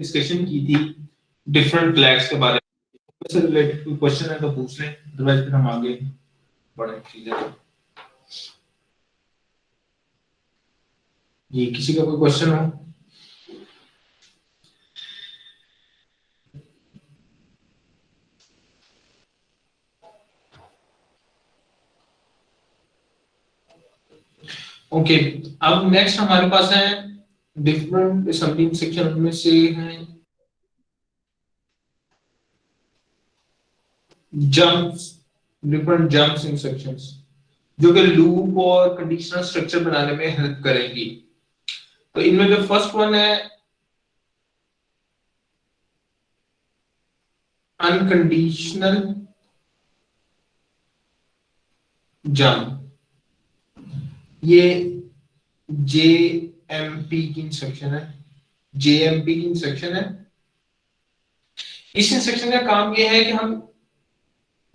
Discussion की थी different flags के बारे में, से रिलेटेड कोई क्वेश्चन है तो पूछ लें, अदरवाइज फिर हम आगे बढ़ें चीजें। जी, किसी का कोई क्वेश्चन हो? ओके, अब नेक्स्ट हमारे पास है डिफरेंट असेंबलिंग सेक्शन। उनमें से है जंप्स, डिफरेंट जंप्स इन सेक्शंस, जो कि लूप और कंडीशनल स्ट्रक्चर बनाने में हेल्प करेंगी। तो इनमें जो फर्स्ट वन है अनकंडीशनल जंप, ये जेएमपी की इंस्ट्रक्शन है, जेएमपी की इंस्ट्रक्शन है। इस इंस्ट्रक्शन का काम यह है कि हम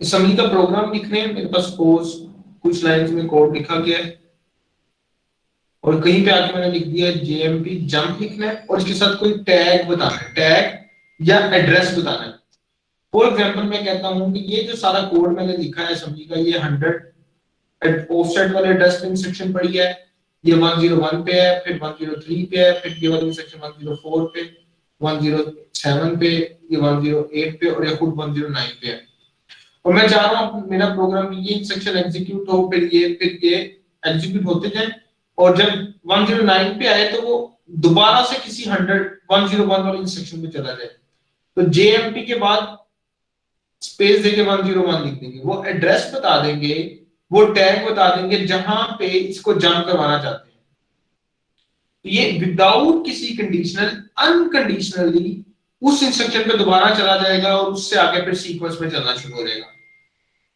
असेंबली का प्रोग्राम लिख रहे हैं, मेरे पास सपोज कुछ लाइंस में कोड लिखा गया है और कहीं पे आके मैंने लिख दिया जेएमपी जंप लिखना है और इसके साथ कोई टैग बताना है, टैग या एड्रेस बताना है। फॉर एग्जांपल मैं कहता हूं कि ये जो सारा कोड मैंने लिखा है असेंबली का, ये 100 ऑफसेट वाले एड्रेस पे इंस्ट्रक्शन पड़ी है, ये 101 पे है, फिर 103 पे है, फिर ये वाली इंस्ट्रक्शन 104 पे, 107 पे, ये 108 पे और ये खुद 109 पे है। और मैं चाह रहा हूं मेरा प्रोग्राम ये इंस्ट्रक्शन एग्जीक्यूट हो, फिर ये एग्जीक्यूट होते जाए और जब 109 पे आए तो वो दोबारा से किसी 101 वाली इंस्ट्रक्शन पे चला जाए। तो जेएमपी के बाद स्पेस देके 101 लिख देंगे, वो एड्रेस बता देंगे, वो टैग बता देंगे जहां पे इसको जंप करवाना चाहते हैं। तो ये विदाउट किसी कंडीशनल अनकंडीशनली उस इंस्ट्रक्शन पे दोबारा चला जाएगा और उससे आगे फिर सीक्वेंस में चलना शुरू हो जाएगा।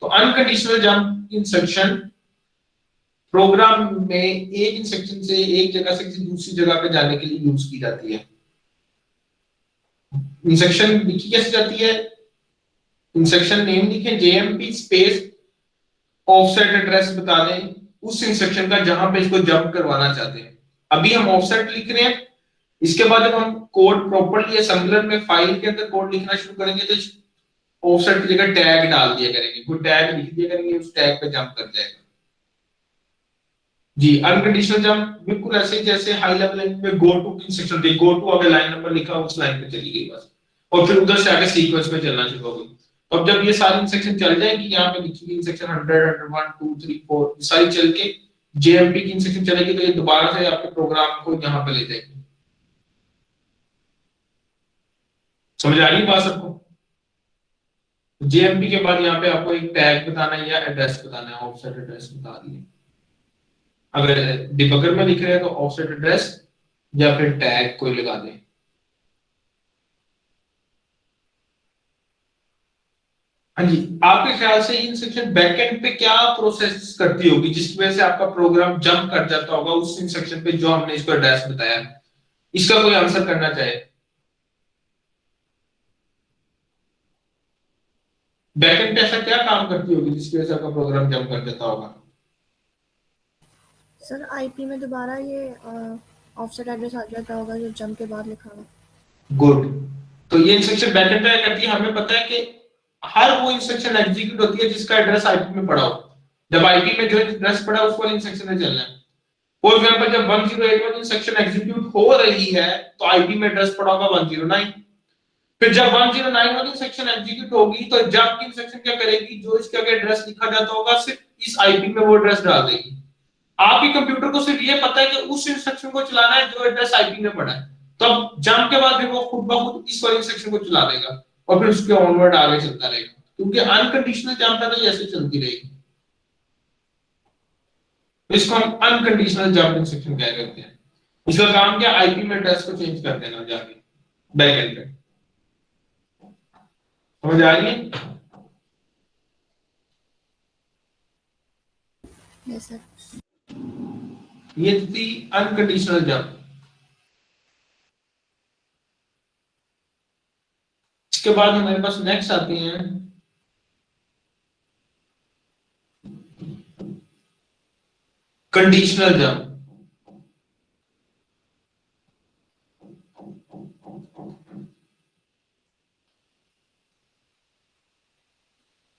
तो अनकंडीशनल जंप इंस्ट्रक्शन प्रोग्राम में एक इंस्ट्रक्शन से एक जगह से किसी दूसरी जगह पे जाने के लिए यूज की जाती है। इंस्ट्रक्शन लिखी कैसे जाती है? इंस्ट्रक्शन नेम लिखें जेएमपी स्पेस ऑफसेट एड्रेस बता दें उस इंस्ट्रक्शन का जहां पे इसको जंप करवाना चाहते हैं। अभी हम ऑफसेट लिख रहे हैं, इसके बाद जब हम कोड प्रॉपर्ली असेंबलर में फाइल के अंदर कोड लिखना शुरू करेंगे तो ऑफसेट की जगह टैग डाल दिया करेंगे, कोई टैग लिख दिया करेंगे, उस टैग पे जंप कर जाएगा। जी, अनकंडीशनल जंप बिल्कुल ऐसे जैसे हाई लेवल में गो टू की इंस्ट्रक्शन थी, गो टू अगर लाइन नंबर लिखा उस लाइन पे चली गई बस, और फिर उधर से आगे सीक्वेंस में चलना शुरू हो गई। तो अब जब ये सारी इंस्ट्रक्शन चल जाएगी, यहाँ पे लिखी गई इंस्ट्रक्शन 100 101 2 3 4 सारी चल के जेएमपी की इंस्ट्रक्शन चलेगी तो ये दोबारा से आपके प्रोग्राम को यहाँ पे ले जाएगी। समझ आ रही बात सबको? जेएमपी के बाद यहाँ पे आपको एक टैग बताना है या एड्रेस बताना है, ऑफसेट एड्रेस बता दिए। अगर डिबगर में लिख रहे हैं तो ऑफसेट एड्रेस या फिर टैग कोई लगा दें। हाँ जी, आपके ख्याल से इंस्ट्रक्शन बैकएंड पे क्या प्रोसेस करती होगी जिसकी वजह से आपका प्रोग्राम जंप कर जाता होगा उस इंस्ट्रक्शन पे जो हमने इसको एड्रेस बताया? इसका कोई आंसर करना चाहे? बैकएंड पे ऐसा क्या काम करती होगी जिसकी वजह से आपका प्रोग्राम जंप कर जाता होगा? सर आईपी में दोबारा ये ऑफसेट एड्रेस आ जाता होगा जो जंप के बाद लिखा हुआ। गुड। तो ये इंस्ट्रक्शन बैकएंड पे करती है, हमें पता है कि हर वो इंस्ट्रक्शन एग्जीक्यूट होती है जिसका एड्रेस आईपी में पड़ा हो। जब आईपी में जो एड्रेस पड़ा उस वाले इंस्ट्रक्शन में चलना है। फॉर एग्जांपल जब 1081 इंस्ट्रक्शन एग्जीक्यूट हो रही है तो आईपी में एड्रेस पड़ा होगा 109। फिर जब 109 वाली सेक्शन एग्जीक्यूट होगी तो जंप की इंस्ट्रक्शन क्या करेगी, जो इसके आगे एड्रेस लिखा जाता होगा सिर्फ इस आईपी में वो एड्रेस डाल देगी। आपके कंप्यूटर को सिर्फ ये पता है कि उस इंस्ट्रक्शन को चलाना है जो एड्रेस आईपी में पड़ा है। तो अब जंप के बाद फिर वो खुद ब खुद इस वाले इंस्ट्रक्शन को चला देगा और फिर उसके ऑनवर्ड आगे चलता रहेगा, क्योंकि अनकंडीशनल जंप है तो ऐसे चलती रहेगी। इसको हम अनकंडीशनल जंप इंस्ट्रक्शन कह करते हैं। इसका काम क्या, आईपी में एड्रेस को चेंज कर देना जाके बैकएंड पे। समझ आ रही है? Yes sir. ये थी अनकंडीशनल जंप। इसके बाद हमारे पास नेक्स्ट आते हैं कंडीशनल जंप।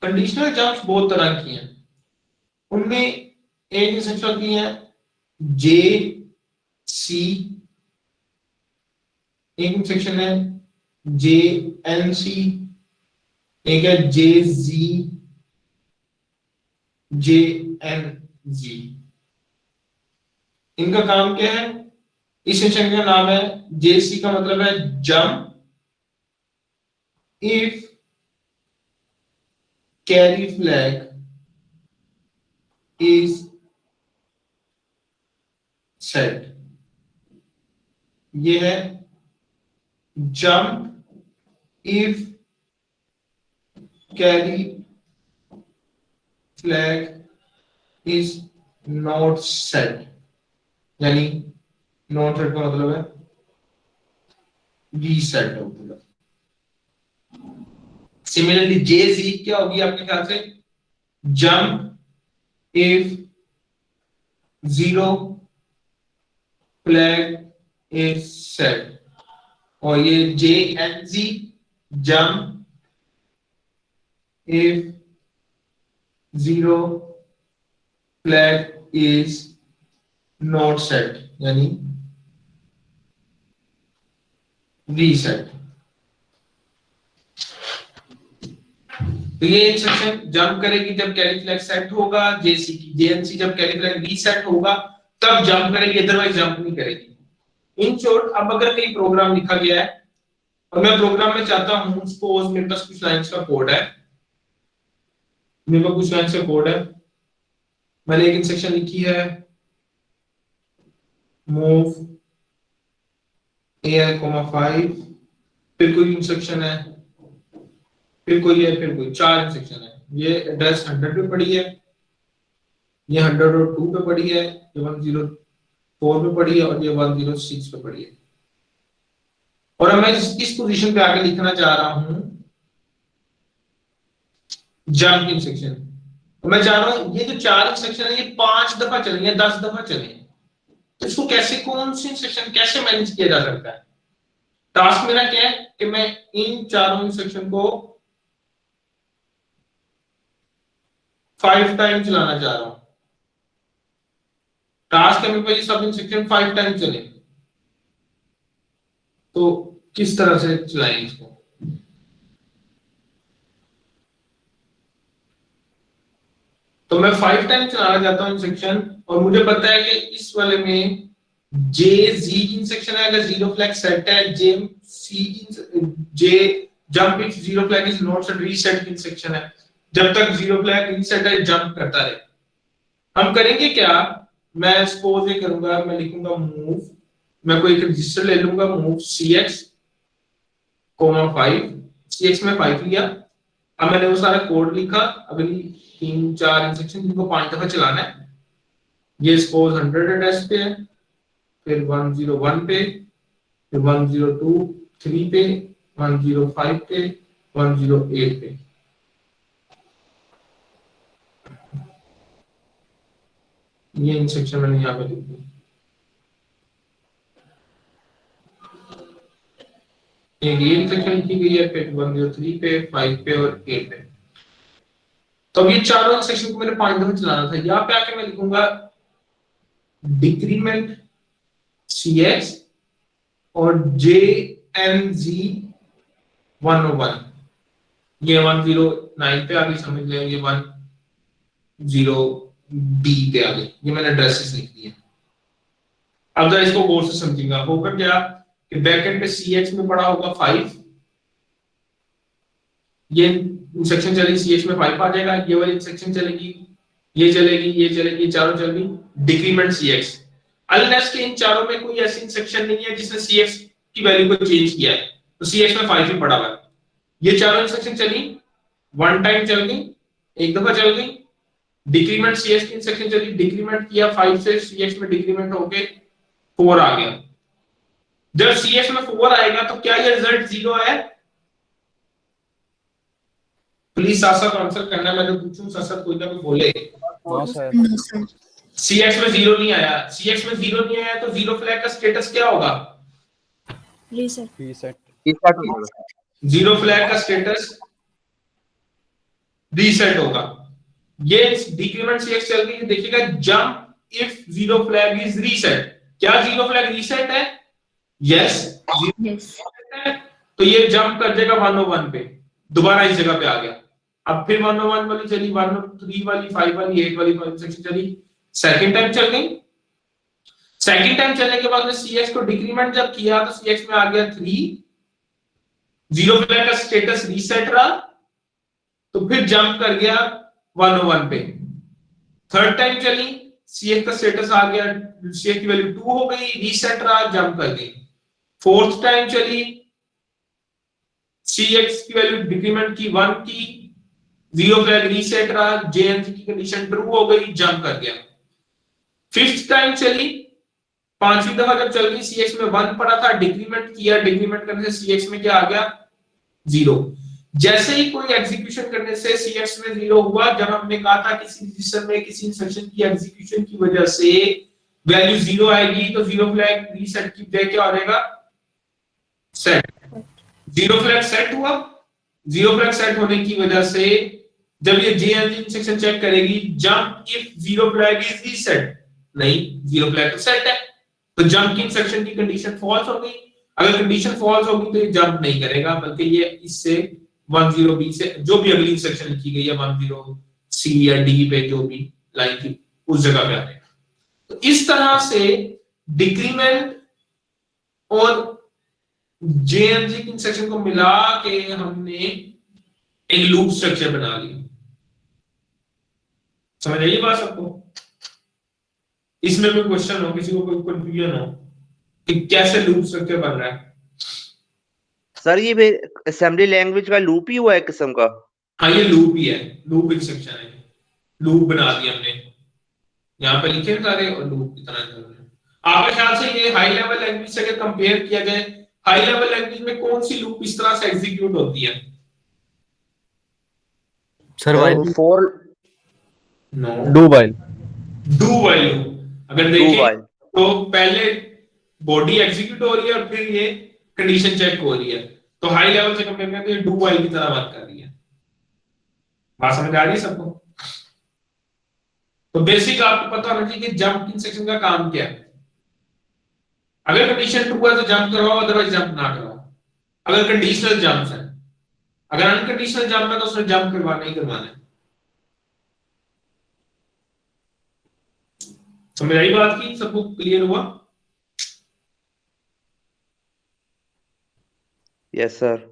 कंडीशनल जंप्स बहुत तरह की हैं, उनमें एक इंस्ट्रक्शन की है जे सी, एक इंस्ट्रक्शन है जे एन सी, एक है जे जी, जे एन जी। इनका काम क्या है? इस इंस्ट्रक्शन का नाम है जेसी, का मतलब है jump if carry flag is set. ये है jump if carry flag is not set, यानी नॉट सेट का मतलब है रीसेट हो पूरा। सिमिलरली जेसी क्या होगी आपके ख्याल से? Jump if zero flag is set. और ये J N Z, jump if zero flag is not set, यानी रीसेट। तो ये इंस्ट्रक्शन जंप करेगी जब कैरी फ्लैग सेट होगा, जेसी की जेएनसी जब कैरी फ्लैग रीसेट होगा तब जंप करेगी, अदरवाइज जंप नहीं करेगी। इन शॉर्ट, अब अगर कहीं प्रोग्राम लिखा गया है और मैं प्रोग्राम में चाहता हूं, सपोज मेरे पास कुछ लाइंस का कोड है, मेरे पास कुछ लाइंस का कोड है, मैंने एक इंस्ट्रक्शन लिखी है मूव AI, 5, फिर कोई इंस्ट्रक्शन है, फिर कोई है, फिर कोई, 4 इंस्ट्रक्शन है। ये एड्रेस 100 पे पड़ी है, ये 102 पे पड़ी है, ये 104 पे पड़ी है और ये 106 पे पड़ी है। और अब मैं इस पोजीशन पे आके लिखना चाह रहा हूं जंप इंस्ट्रक्शन। तो मैं चाह रहा हूं ये जो 4 इंस्ट्रक्शन है ये 5 दफा चलें या 10 दफा चलें, तो इसको कैसे, कौन सी इंस्ट्रक्शन कैसे मैनेज किया जा सकता है? टास्क मेरा क्या है कि मैं इन चारों इंस्ट्रक्शन को 5 टाइम चलाना चाह रहा हूं। टास्क है मेरे पास ये सब इंस्ट्रक्शन 5 टाइम चले, तो किस तरह से चलाएं इसको? तो मैं 5 टाइम चलाना चाहता हूं इंस्ट्रक्शन, और मुझे पता है कि इस वाले में जे जी इंस्ट्रक्शन है, अगर जीरो फ्लैग सेट है, J C J jump if zero flag is not set, reset instruction है, जब तक जीरो फ्लैग रीसेट है जंप करता रहे। हम करेंगे क्या, मैं सपोज ये करूंगा, मैं लिखूंगा मूव, मैं कोई एक रजिस्टर ले लूंगा मूव cx, 5, cx में 5 लिया। अब मैंने वो सारा कोड लिखा, अगली 3-4 इंस्ट्रक्शन जिनको 5 दफा चलाना है। ये सपोज 100 एड्रेस पे है, फिर 101 पे, फिर 102 पे, 105 पे, 108 पे। ये इंस्ट्रक्शन मैंने यहाँ पे लिख दी। ये इंस्ट्रक्शन लिखी गई है, फिर 103 पे, 5 पे और 8 पे। तो अब ये चारों इंस्ट्रक्शन को मैंने 5 दफा चलाना था। यहाँ पे आके मैं लिखूंगा डिक्रीमेंट cx और jnz 101। ये 109 पे आ गई, समझ लें, ये 10b पे आ गई। ये मैंने एड्रेसेस लिख दिए। अब जरा इसको गौर से समझिएगा, होगा क्या कि बैकएंड पे cx में पड़ा होगा 5, ये इंस्ट्रक्शन चलेगी cx में 5 आ जाएगा, ये वाली इंस्ट्रक्शन चलेगी, ये चलेगी, ये चलेगी, चारों चल गई, डिक्रीमेंट cx। अनलेस के इन चारों में कोई ऐसी इंस्ट्रक्शन नहीं है जिसने cx की वैल्यू को चेंज किया है, तो cx में 5 ही पड़ा हुआ है। ये चारों इंस्ट्रक्शन चली, 1 टाइम चल गई, एक दफा चल गई, डिक्रीमेंट cx की इंस्ट्रक्शन चली, डिक्रीमेंट किया 5 से, cx में डिक्रीमेंट होके 4 आ गया। जब cx में 4 आएगा तो क्या ये रिजल्ट 0 है? प्लीज साथ साथ आंसर करना, मैं जो पूछूं साथ साथ कोई ना कोई बोले। No sir. No sir. cx में 0 नहीं आया, cx में 0 नहीं आया तो जीरो फ्लैग का स्टेटस क्या होगा? रीसेट। रीसेट। रीसेट हो जाएगा। जीरो फ्लैग का स्टेटस रीसेट होगा। ये डिक्रीमेंट CX चल रही है, देखिएगा jump if zero flag is reset. क्या जीरो फ्लैग रीसेट है? Yes, yes. है, तो ये जंप कर जाएगा 101 पे, दोबारा इस जगह पे आ गया। अब फिर 101 वाली चली, 103 वाली, 5 वाली, 8 वाली सेक्शन चली, सेकंड टाइम चल गई। सेकंड टाइम चलने के बाद में CX को डिक्रीमेंट जब किया तो CX में आ गया 3, जीरो फ्लैग का स्टेटस रीसेट रहा, तो फिर जंप कर गया 101 पे। थर्ड टाइम चली, CX का स्टेटस आ गया, CX की वैल्यू 2 हो गई, रीसेट रहा, जंप कर गई। फोर्थ टाइम चली, CX की वैल्यू डिक्रीमेंट की 1 की, जीरो फ्लैग रीसेट रहा, JNZ की कंडीशन ट्रू हो गई, जंप कर गया। फिफ्थ टाइम चली, पांचवी दफा जब चल गई, CX में 1 पड़ा था, डिक्रीमेंट किया, डिक्रीमेंट करने से CX में क्या आ गया? 0। जैसे ही कोई एग्जीक्यूशन करने से CX में 0 हुआ, जब हमने कहा था किसी रजिस्टर में किसी इंस्ट्रक्शन की एग्जीक्यूशन की वजह से वैल्यू 0 आएगी, तो जीरो फ्लैग रीसेट की जगह क्या हो जाएगा? सेट। जीरो फ्लैग सेट हुआ, जीरो फ्लैग सेट होने की वजह से जब ये JNZ इंस्ट्रक्शन चेक करेगी, jump if zero flag is reset, नहीं, जीरो फ्लैग तो सेट है, तो जंप की इंस्ट्रक्शन की कंडीशन फॉल्स हो गई। अगर कंडीशन फॉल्स होगी तो ये जंप नहीं करेगा, बल्कि ये इससे 10B से जो भी अगली इंस्ट्रक्शन लिखी गई है 10C या D पे जो भी लाइन थी उस जगह पे आ जाएगा। तो इस तरह से डिक्रीमेंट और JNZ की इंस्ट्रक्शन को मिला के हमने एक लूप स्ट्रक्चर बना लिया। समझ आइए बात सबको? इसमें कोई क्वेश्चन हो, किसी को कोई कंफ्यूजन हो कि कैसे लूप स्ट्रक्चर बन रहा है? सर ये असेंबली लैंग्वेज का लूप ही हुआ है किस्म का? हाँ, ये लूप ही है, लूप इंस्ट्रक्शन है, लूप बना दिया हमने, यहाँ पे लिखे सारे और लूप की तरह चल रहे हैं। आपके ख्याल से ये हाई लेवल लैंग्वेज से अगर कंपेयर किया जाए, हाई लेवल लैंग्वेज में कौन सी लूप इस तरह से एग्जीक्यूट होती है? Sir while, for no, do while. Do while loop. अगर डू देखें वाइल। तो पहले बॉडी एग्जीक्यूट हो रही है और फिर ये कंडीशन चेक हो रही है, तो हाई लेवल से कंपेयर करते हैं डू वाइल की तरह बात कर रही है। बात समझ आ रही है सबको? तो बेसिक आपको पता होना चाहिए कि जंप इंस्ट्रक्शन का काम क्या है। अगर कंडीशन ट्रू है तो जंप करवाओ, अदरवाइज जंप ना करवाओ। अगर कंडीशनल जंप्स है, अगर अनकंडीशनल जंप है तो उसमें जंप करवाना ही करवाना है। समझ आई बात की? सबको क्लियर हुआ? Yes sir.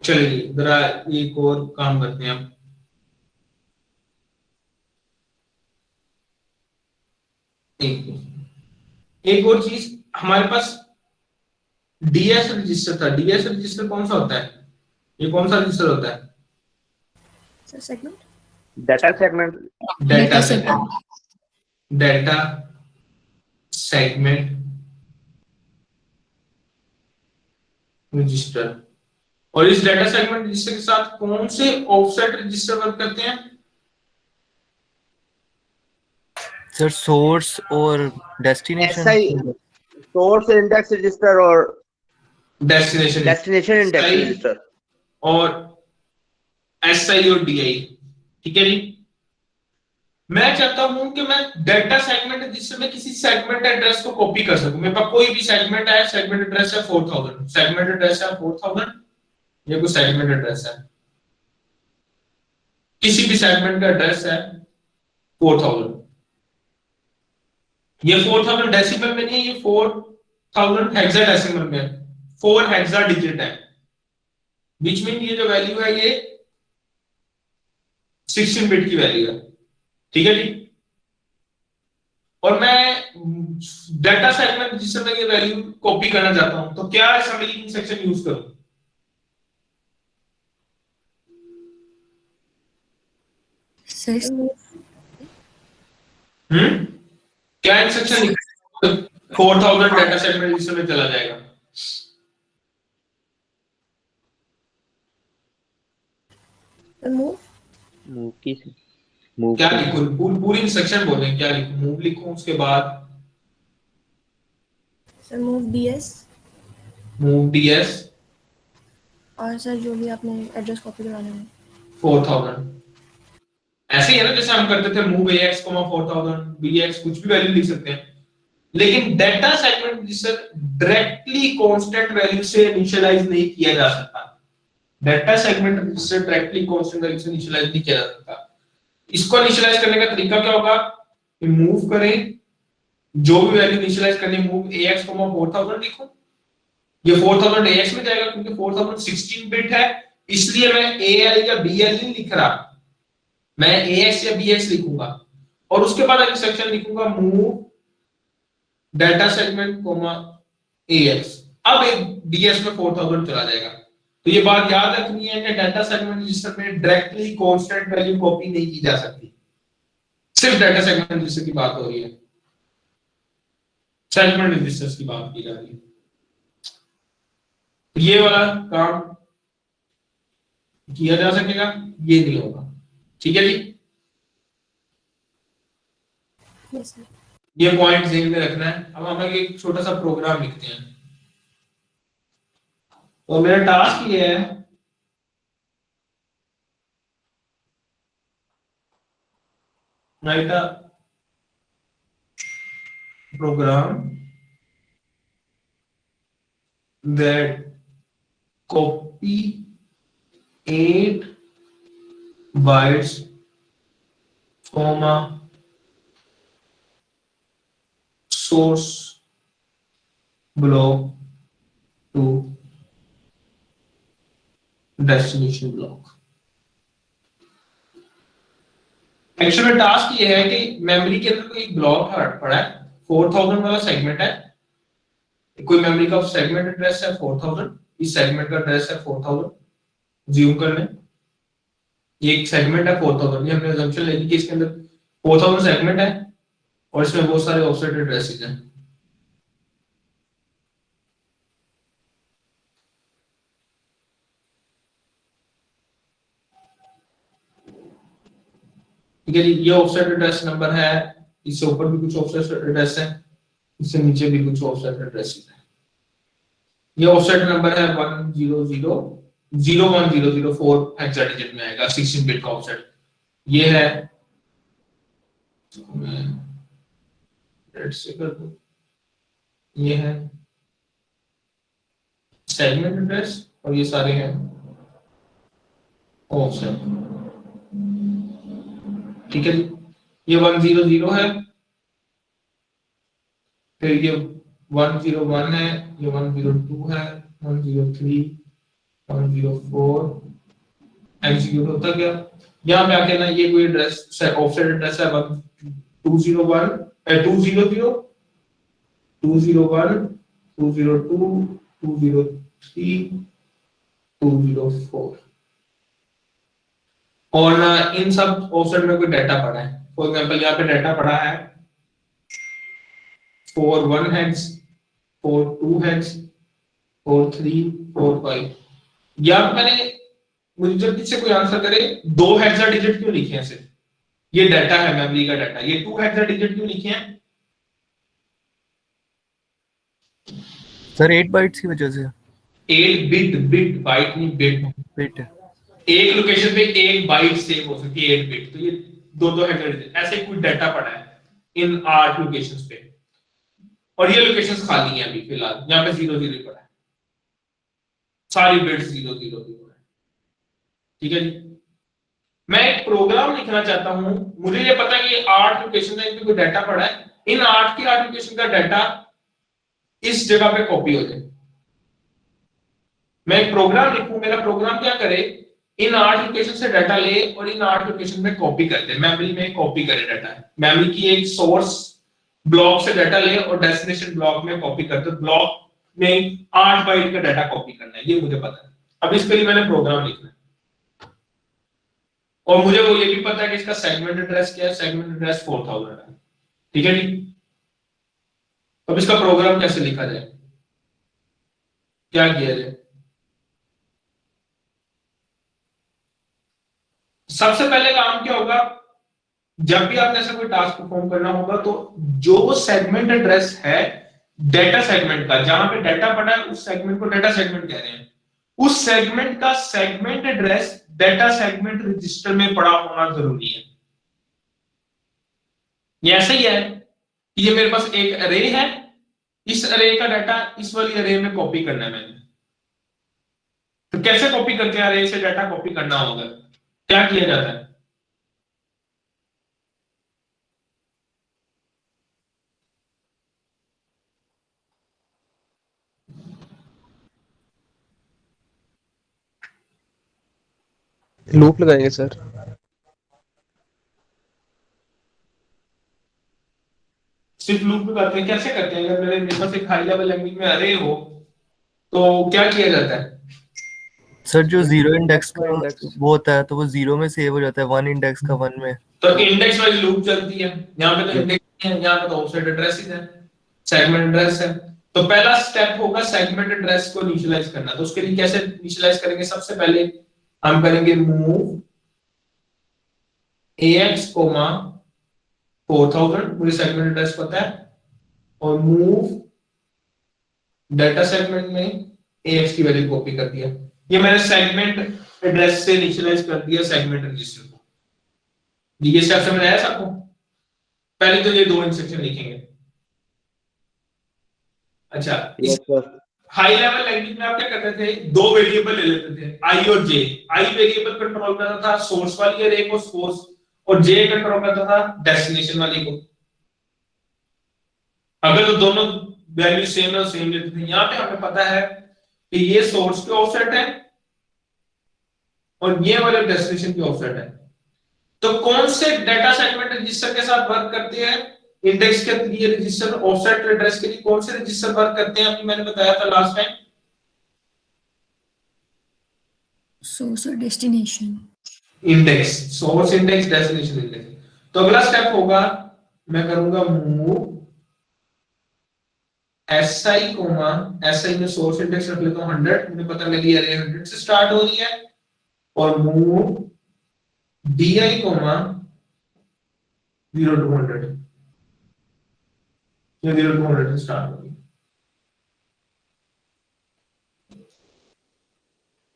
चलिए जरा एक और काम करते हैं हम। एक और चीज, हमारे पास DS रजिस्टर था। DS रजिस्टर कौन सा होता है? ये कौन सा रजिस्टर होता है? Sir segment. Data segment. Data segment. Data segment register. और इस डेटा सेगमेंट रजिस्टर के साथ कौन से ऑफसेट रजिस्टर वर्क करते हैं? सर सोर्स और destination. SI source index register और डेस्टिनेशन डेस्टिनेशन इंडेक्स रजिस्टर और SI और DI। ठीक है जी। मैं चाहता हूं कि मैं डेटा सेगमेंट रजिस्टर में किसी सेगमेंट एड्रेस को कॉपी कर सकूं। मेरे पास कोई भी सेगमेंट है, सेगमेंट एड्रेस है 4000, सेगमेंट एड्रेस है 4000, ये कोई सेगमेंट एड्रेस है, किसी भी सेगमेंट का एड्रेस है 4000। ये 4000 डेसिमल में नहीं है, ये 4000 हेक्साडेसिमल में है, 4 हेक्सा डिजिट है, बीच में ये जो वैल्यू है ये 16 बिट की वैल्यू है। ठीक है जी। और मैं डेटा सेगमेंट जिससे मैं ये वैल्यू कॉपी करना चाहता हूं, तो क्या असेंबली इंस्ट्रक्शन यूज करूं? क्या इंस्ट्रक्शन लिखा 4000 डेटा सेगमेंट रजिस्टर में चला जाएगा? मूव की मूव क्या लिखूं? पूरी इंस्ट्रक्शन बोलें, क्या लिखूं? मूव लिखूं, उसके बाद sir move DS move DS और सर जो भी आपने एड्रेस कॉपी करवाने में 4000। ऐसे ही है ना जैसे हम करते थे मूव ax 4000 bx, कुछ भी वैल्यू लिख सकते हैं। लेकिन data segment register directly constant value से इनिशियलाइज नहीं किया जा सकता। Data segment register directly constant value से इनिशियलाइज नहीं किया जा सकता। इसको इनिशियलाइज करने का तरीका क्या होगा कि मूव करें, जो भी वैल्यू इनिशियलाइज करनी मूव ax 4000 लिखो। ये 4000 ax में जाएगा क्योंकि 4000 16 बिट है, इसलिए मैं al या bl नहीं लिख रहा, मैं ax या bx लिखूंगा। और उसके बाद अगली सेक्शन लिखूंगा मूव डेटा सेगमेंट ax। अब एक ds में 4000 चला जाएगा। तो ये बात याद रखनी है कि डेटा सेगमेंट रजिस्टर में डायरेक्टली कांस्टेंट वैल्यू कॉपी नहीं की जा सकती। सिर्फ डेटा सेगमेंट रजिस्टर की बात हो रही है, सेगमेंट रजिस्टर्स की बात की जा रही है। ये वाला काम किया जा सकेगा, ये नहीं होगा। ठीक है जी, यस सर। ये पॉइंट ध्यान में रखना है। अब हम एक छोटा सा प्रोग्राम लिखते हैं। तो मेरा टास्क ये है write a program that copy 8 bytes comma source block to destination block। Actually task ये है कि मेमोरी के अंदर कोई ब्लॉक पड़ा है, 4000 वाला सेगमेंट है, कोई मेमोरी का सेगमेंट एड्रेस है 4000, इस सेगमेंट का एड्रेस है 4000। ज्यूम कर लें ये एक सेगमेंट है 4000, ये हमने अजम्पशन ले ली कि इसके अंदर 4000 सेगमेंट है और इसमें बहुत सारे ऑफसेट एड्रेसेस हैं। ठीक है जी, ये ऑफसेट एड्रेस नंबर है, इससे ऊपर भी कुछ ऑफसेट एड्रेस है, इससे नीचे भी कुछ ऑफसेट एड्रेसेस है। ये ऑफसेट नंबर है 1000104 हेक्साडेसिमल में आएगा, 16 बिट का ऑफसेट। ये है से कर दो, ये है सेगमेंट एड्रेस और ये सारे हैं ऑफसेट। ठीक है जी, ये 100 है, फिर ये 101 है, ये 102 है, 103, 104 एग्जीक्यूट होता गया। यहाँ पे आके ना ये कोई एड्रेस ऑफसेट एड्रेस है 201 200 201 202 203 204 और ना इन सब ऑफसेट में कोई डाटा पड़ा है। फॉर एग्जांपल यहाँ पे डाटा पड़ा है 4 1 हेक्स, 4 2 हेक्स, 4 3 4 5। यहाँ पे मैंने, मुझे जब किसी कोई आंसर करे 2 हेक्सा डिजिट क्यों लिखे हैं? सिर्फ ये डाटा है मेमोरी का डाटा, ये 2 हेक्सा डिजिट क्यों लिखे हैं सर? 8 बाइट्स की वजह से। 8 बिट, बिट बाइट नहीं बिट। बिट एक लोकेशन पे एक बाइट सेव हो सकती है 8 बिट, तो ये 2 हेक्सा डिजिट ऐसे कोई डाटा पड़ा है इन 8 लोकेशंस पे और ये लोकेशंस खाली हैं अभी फिलहाल। यहाँ पे 0 0 पड़ा है, सारी बिट्स 0 0 0 है। ठीक है जी, मैं एक प्रोग्राम लिखना चाहता हूं, मुझे ये पता है कि 8 लोकेशन में कोई डाटा पड़ा है, इन 8 की 8 लोकेशन का डाटा इस जगह पे कॉपी हो जाए। मैं एक प्रोग्राम लिखूं, मेरा प्रोग्राम क्या करे, इन 8 लोकेशन से डाटा ले और इन 8 लोकेशन में कॉपी कर दे, मेमोरी में कॉपी करे डाटा। मेमोरी की एक सोर्स ब्लॉक से डाटा ले और डेस्टिनेशन ब्लॉक में कॉपी कर दे। ब्लॉक में 8 बाइट का डाटा कॉपी करना है, ये मुझे पता है। अब इसके लिए मैंने प्रोग्राम लिखना है और मुझे वो ये भी पता है कि इसका सेगमेंट एड्रेस क्या है, सेगमेंट एड्रेस 4000 है। ठीक है जी, अब इसका प्रोग्राम कैसे लिखा जाए, क्या किया जाए? सबसे पहले काम क्या होगा, जब भी आपने ऐसा कोई टास्क परफॉर्म करना होगा तो जो सेगमेंट एड्रेस है डाटा सेगमेंट का, जहां पे डाटा पड़ा है उस सेगमेंट को डाटा सेगमेंट कह रहे हैं। उस सेगमेंट का segment address data segment register में पड़ा होना जरूरी है। ये ऐसा ही है कि ये मेरे पास एक अरे है, इस अरे का डाटा इस वाली अरे में कॉपी करना है मैंने। तो कैसे कॉपी करते हैं? अरे से डाटा कॉपी करना होगा, क्या किया जाता है? लूप लगाएंगे सर। सिर्फ लूप में करते हैं? कैसे करते हैं? अगर मेरे पास एक हाई लेवल लैंग्वेज में अरे हो तो क्या किया जाता है? सर जो जीरो इंडेक्स का वो होता है तो वो जीरो में सेव हो जाता है, वन इंडेक्स का वन में। तो इंडेक्स वाइज लूप चलती है। यहाँ पे तो इंडेक्स है, यहाँ पे तो ऑफसेट एड्रेस है, सेगमेंट एड्रेस है। तो पहला स्टेप होगा सेगमेंट एड्रेस को इनिशियलाइज करना। तो उसके लिए कैसे इनिशियलाइज करेंगे? सबसे पहले हम करेंगे मूव ax 4000, मुझे सेगमेंट एड्रेस पता है, और मूव डाटा सेगमेंट में ax की वैल्यू कॉपी कर दिया। ये मैंने सेगमेंट एड्रेस से इनिशियलाइज कर दिया सेगमेंट रजिस्टर को। ये स्टेप समझ आया सबको? पहले तो ये दो इंस्ट्रक्शन लिखेंगे। अच्छा, इस हाई लेवल लैंग्वेज में आप क्या करते थे? दो वेरिएबल ले लेते थे, आई और जे। आई वेरिएबल कंट्रोल करता था सोर्स वाली अरे को, सोर्स, और जे कंट्रोल करता था डेस्टिनेशन वाली को। अगर तो दोनों वैल्यू सेम है, सेम लेते थे। यहाँ पे हमें पता है कि ये सोर्स के ऑफसेट है और ये वाले डेस्टिनेशन के ऑफसेट है। तो कौन से डाटा सेगमेंट रजिस्टर के साथ वर्क करते हैं? इंडेक्स के लिए रजिस्टर, ऑफसेट एड्रेस के लिए कौन से रजिस्टर वर्क करते हैं? अभी मैंने बताया था लास्ट टाइम, सोर्स और destination. Index, source index, destination index. तो अगला स्टेप होगा, मैं करूंगा मूव si कोमा, si में सोर्स इंडेक्स रख लेता हूं 100, मुझे पता मेरी अरे 100 से स्टार्ट हो रही है, और मूव di कोमा 0 to 100, ये 0 to 100 से स्टार्ट होगी।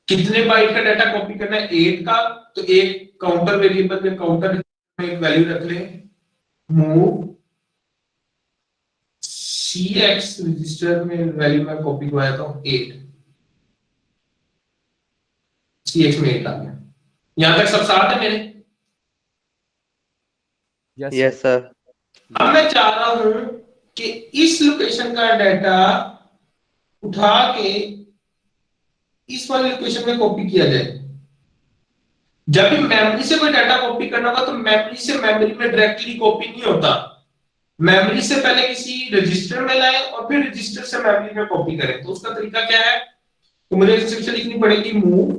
कितने बाइट का डाटा कॉपी करना है? 8 का। तो एक काउंटर वेरिएबल में काउंटर में एक वैल्यू रख ले, मूव cx रजिस्टर में वैल्यू में कॉपी करवाया था 8, cx में 8 आ गया। यहां तक सब साथ है मेरे? Yes sir. अब मैं चाह रहा हूं कि इस लोकेशन का डाटा उठा के इस वाली लोकेशन में कॉपी किया जाए। जब भी मेमोरी से कोई डाटा कॉपी करना होगा तो मेमोरी से मेमोरी में डायरेक्टली कॉपी नहीं होता, मेमोरी से पहले किसी रजिस्टर में लाए और फिर रजिस्टर से मेमोरी में कॉपी करें। तो उसका तरीका क्या है? तो मुझे इंस्ट्रक्शन लिखनी पड़ेगी मूव,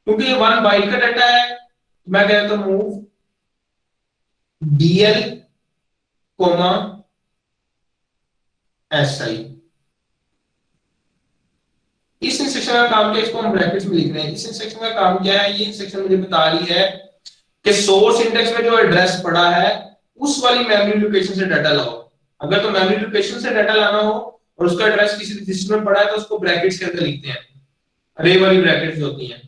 क्योंकि ये 1 बाइट का डाटा है, मैं कहता हूं मूव dl कोमा si। इस इंस्ट्रक्शन का काम क्या है? इसको हम ब्रैकेट्स में लिख रहे हैं। इस इंस्ट्रक्शन का काम क्या है? ये इंस्ट्रक्शन मुझे बता रही है कि सोर्स इंडेक्स में जो एड्रेस पड़ा है उस वाली मेमोरी लोकेशन से डाटा लाओ। अगर तो मेमोरी लोकेशन से डाटा लाना हो और उसका एड्रेस किसी रजिस्टर में पड़ा है तो उसको ब्रैकेट्स के अंदर लिखते हैं, अरे वाली ब्रैकेट्स होती हैं।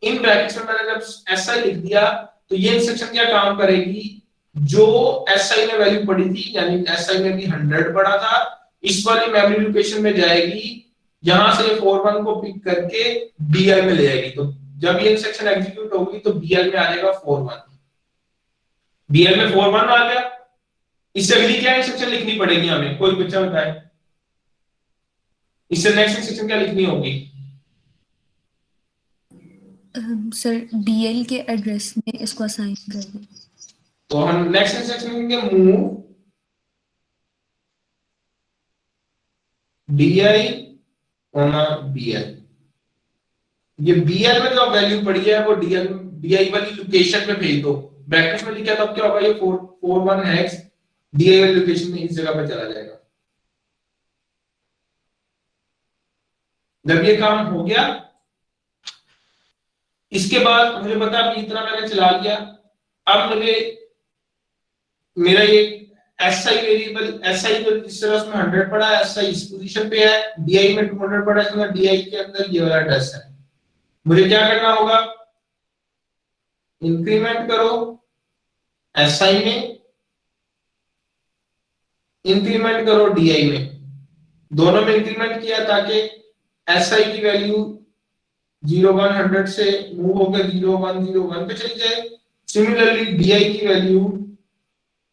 इन ब्रैकेट्स में मैंने जब si लिख दिया तो ये इंस्ट्रक्शन क्या काम करेगी? जो si में वैल्यू पड़ी थी, यानी si में भी 100 पड़ा था, इस वाली मेमोरी लोकेशन में जाएगी, यहां से 41 को पिक करके DI में ले जाएगी। तो जब ये इंस्ट्रक्शन एग्जीक्यूट होगी तो DI में आ जाएगा 41, DI में 41 आ गया। इससे अगली क्या इंस्ट्रक्शन लिखनी पड़ेगी हमें? कोई बच्चा बताए, इससे नेक्स्ट इंस्ट्रक्शन क्या लिखनी होगी? सर DL के एड्रेस में इसको असाइन कर दें। तो हम नेक्स्ट इंस्ट्रक्शन लिखेंगे मूव DI कोमा BL। ये BL में जो वैल्यू पड़ी है वो DI वाली लोकेशन में भेज दो। ब्रैकेट्स में लिखा तब क्या होगा? ये 41 हेक्स DI वाली लोकेशन में इस जगह पे चला जाएगा। जब ये काम हो गया, इसके बाद मुझे पता है इतना मैंने चला लिया। अब मेरा ये एसआई वेरिएबल, एसआई को जिस तरह उसमें 100 पड़ा है, एसआई इस पोजीशन पे है, डीआई में 200 पड़ा है, इसमें डीआई के अंदर ये वाला एड्रेस है। मुझे क्या करना होगा, इंक्रीमेंट करो एसआई में, इंक्रीमेंट करो डीआई में, दोनों में इंक्रीमेंट किया ताकि एसआई की वैल्यू 0100 से मूव होकर 0101 पे चली जाए। सिमिलरली डीआई की वैल्यू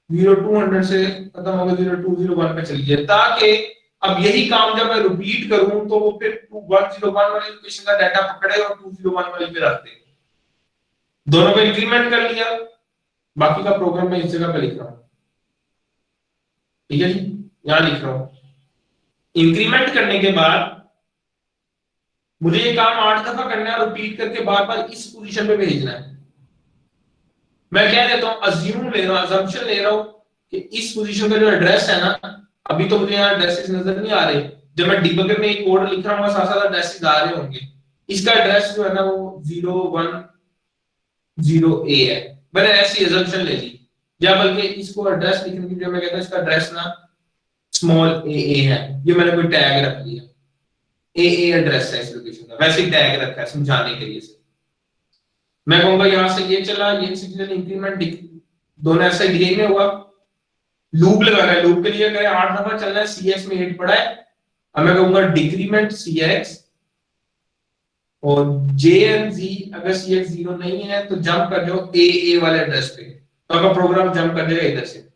0200 से खत्म होकर 0201 पे चली जाए, ताकि अब यही काम जब मैं रिपीट करूं तो वो फिर 101 वाली लोकेशन का डाटा पकड़े और 201 वाली पे रख दे। दोनों पे इंक्रीमेंट कर लिया, बाकी का प्रोग्राम मैं इस जगह पे लिख रहा हूं, ठीक है जी, यहां लिख रहा हूं। इंक्रीमेंट करने के बाद मुझे ये काम 8 दफा करना है, रिपीट करके बार बार इस पोजीशन पे भेजना है। मैं क्या देता हूं, अज्यूम ले रहा हूं, अजम्पशन ले रहा हूं कि इस पोजीशन का जो एड्रेस है ना, अभी तो मुझे यहाँ एड्रेसेस नजर नहीं आ रहे, जब मैं डिबगर में एक कोड लिख रहा हूँ साथ साथ एड्रेसेस आ रहे होंगे। इसका एड्रेस जो है ना वो 010A है, मैंने ऐसी अजम्पशन ले ली, या बल्कि इसको एड्रेस लिखने की जगह मैं कहता हूं इसका एड्रेस ना स्मॉल a है, ये मैंने कोई टैग रख लिया, a एड्रेस है इस लोकेशन का, वैसे ही टैग रखा है समझाने के लिए। मैं कहूंगा यहां से ये चला, ये सिग्नल इंक्रीमेंट दोनों ऐसा डीआई में हुआ, लूप लगाना है, लूप के लिए करें 8 दफा चलना है, cx में 8 पड़ा है, अब मैं कहूंगा डिक्रीमेंट cx और jnz, अगर cx 0 नहीं है तो जंप कर जाओ a वाले एड्रेस पे, तो आपका प्रोग्राम जंप कर जाएगा इधर से।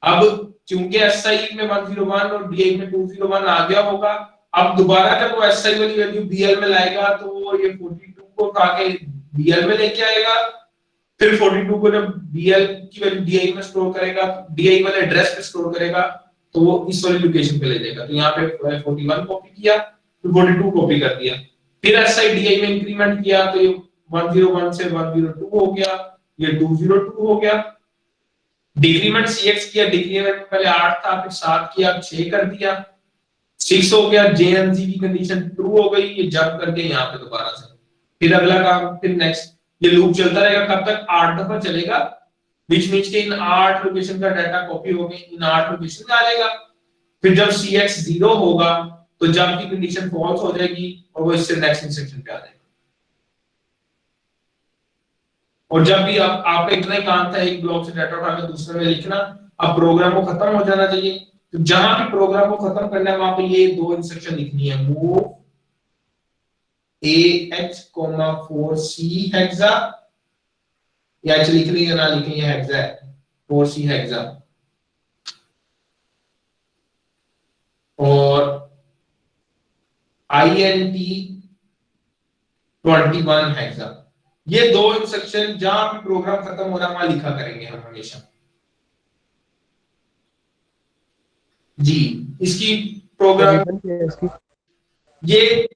अब चूंकि SI में 101 और DI में 201 आ गया होगा, अब दोबारा जब वो SI वाली वैल्यू BL में लाएगा तो वो ये 42 को उठा के BL में लेके आएगा, फिर 42 को जब BL की वैल्यू DI में स्टोर करेगा, DI वाले एड्रेस पे स्टोर करेगा, तो वो इस वाली लोकेशन पे ले जाएगा। तो यहाँ पे 41 कॉपी किया, फिर 42 कॉपी कर दिया, फिर SI DI में इंक्रीमेंट किया तो ये 101 से 102 हो गया, ये 202 हो गया। डिक्रीमेंट cx किया, डिक्रीमेंट पहले 8 था, फिर 7 किया, 6 कर दिया, 6 हो गया, jnz की कंडीशन ट्रू हो गई, ये जंप करके यहाँ पे दोबारा से फिर अगला काम, फिर नेक्स्ट, ये लूप चलता रहेगा, कब तक 8 दफा चलेगा, बीच बीच के इन 8 लोकेशन का डाटा कॉपी होगी, इन 8 लोकेशन में आ जाएगा। फिर जब cx 0 होगा तो जंप की कंडीशन फॉल्स हो जाएगी और वो इससे नेक्स्ट इंस्ट्रक्शन पे आ जाएगा। और जब भी आपका इतना ही काम था एक ब्लॉक से डाटा उठाकर दूसरे में लिखना, अब प्रोग्राम को खत्म हो जाना चाहिए, तो जहां भी प्रोग्राम को खत्म करना है वहां पे ये 2 इंस्ट्रक्शन लिखनी है, मूव AH, 4C हेक्सा, या लिख रही है ना लिखनी है हेक्सा है 4C हेक्सा, और INT 21 हेक्सा। ये 2 इंस्ट्रक्शन जहां भी प्रोग्राम खत्म हो रहा है वहां लिखा करेंगे हम हमेशा जी। इसकी प्रोग्राम ये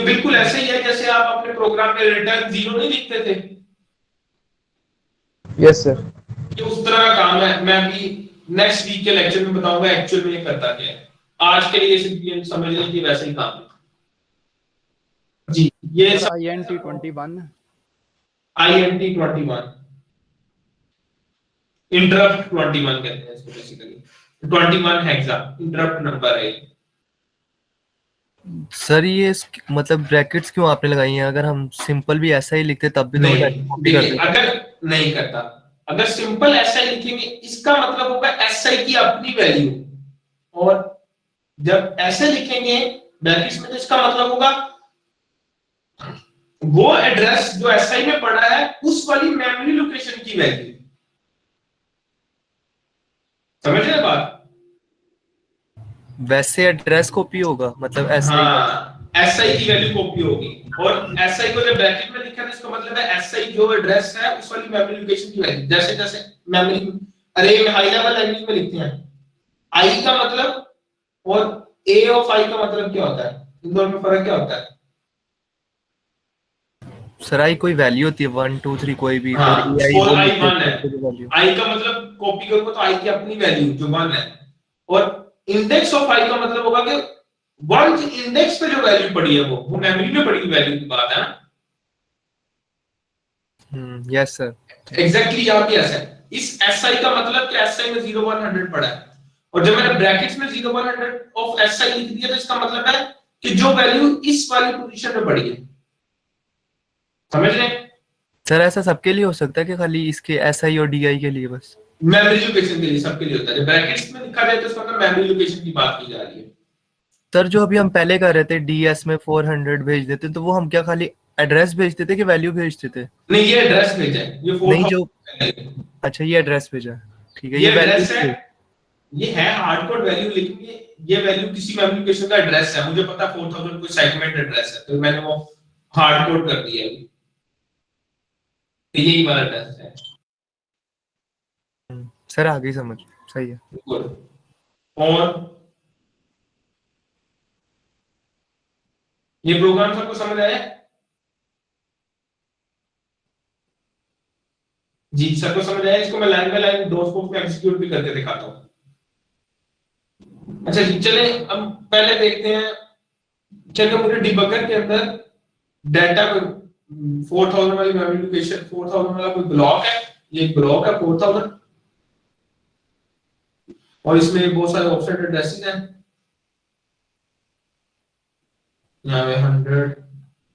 बिल्कुल ऐसे ही है जैसे आप अपने प्रोग्राम में रिटर्न 0 नहीं लिखते थे। यस सर, ये उस तरह का काम है। मैं भी नेक्स्ट वीक के लेक्चर में बताऊंगा एक्चुअल में ये करता क्या है। आज के लिए सिर्फ समझ लें कि वैसे ही काम है जी। ये INT 21 इंटरप्ट 21 कहते हैं इसको बेसिकली। 21 हेक्सा इंटरप्ट नंबर है। सर ये मतलब ब्रैकेट्स क्यों आपने लगाई हैं? अगर हम सिंपल भी ऐसा ही लिखते तब भी तो नहीं, अगर नहीं करता, अगर सिंपल ऐसा ही लिखेंगे इसका मतलब होगा SI की अपनी वैल्यू, और जब ऐसे लिखेंगे ब्रैकेट्स में तो इसका मतलब होगा वो एड्रेस जो SI में पड़ा है उस वाली मेमोरी लोकेशन की वैल्यू। समझ रहे बात? वैसे एड्रेस कॉपी होगा मतलब ऐसा हाँ, SI की वैल्यू कॉपी होगी, और SI को जब ब्रैकेट में लिखा है इसका मतलब है SI जो एड्रेस है उस वाली मेमोरी लोकेशन की वैल्यू। जैसे जैसे मेमोरी अरे में हाई लेवल लैंग्वेज में लिखते हैं I का मतलब और A ऑफ I का मतलब क्या होता है, इन दोनों में फर्क क्या होता है? सर आई कोई वैल्यू होती है 1 2 3 कोई भी, हाँ, और AI और वो I 1 है, वैल्यू। I का मतलब कॉपी करूंगा तो I की अपनी वैल्यू जो 1 है, और इंडेक्स ऑफ I का मतलब होगा कि 1 इंडेक्स पे जो वैल्यू पड़ी है वो मेमोरी में पड़ी वैल्यू की बात है ना। यस सर, एग्जैक्टली यहाँ पे ऐसा है। इस SI का मतलब कि SI में 0 100 पड़ा है, और जब मैंने ब्रैकेट्स में 0 ऑफ SI लिख दिया तो इसका मतलब है कि जो वैल्यू इस वाली पोजीशन में पड़ी है, समझ रहे हैं? सर ऐसा सबके लिए हो सकता है कि खाली इसके SI और DI के लिए बस? मेमोरी लोकेशन के लिए सबके लिए होता है। जब ब्रैकेट्स में लिखा जाए तो इसका मतलब मेमोरी लोकेशन की बात की जा रही है। सर जो अभी हम पहले कर रहे थे DS में 400 भेज देते तो वो हम क्या खाली एड्रेस भेजते थे कि वैल्यू भेजते थे? नहीं, ये एड्रेस भेजा है, ये नहीं 4000 जो, है। अच्छा ये एड्रेस भेजा, ठीक है। ये ये वैल्यू एड्रेस है, ये है हार्ड कोड वैल्यू, लेकिन ये वैल्यू किसी मेमोरी लोकेशन का एड्रेस है। मुझे पता 4000 कोई सेगमेंट एड्रेस है, तो मैंने वो हार्ड कोड कर दिया है। यही वाला एड्रेस है। सर आगे समझ, सही है। और ये प्रोग्राम सबको समझ आया? जी सबको समझ आया? इसको मैं लाइन बाय लाइन दो स्कोप में एग्जीक्यूट भी करके दिखाता हूँ। अच्छा जी, चले अब पहले देखते हैं। चलिए मुझे डिबगर के अंदर डाटा 4000 वाली मेमोरी लोकेशन, 4000 वाला कोई ब्लॉक है, ये एक ब्लॉक है 4000, और इसमें बहुत सारे ऑफसेट एड्रेसेस हैं। यहाँ पे 100,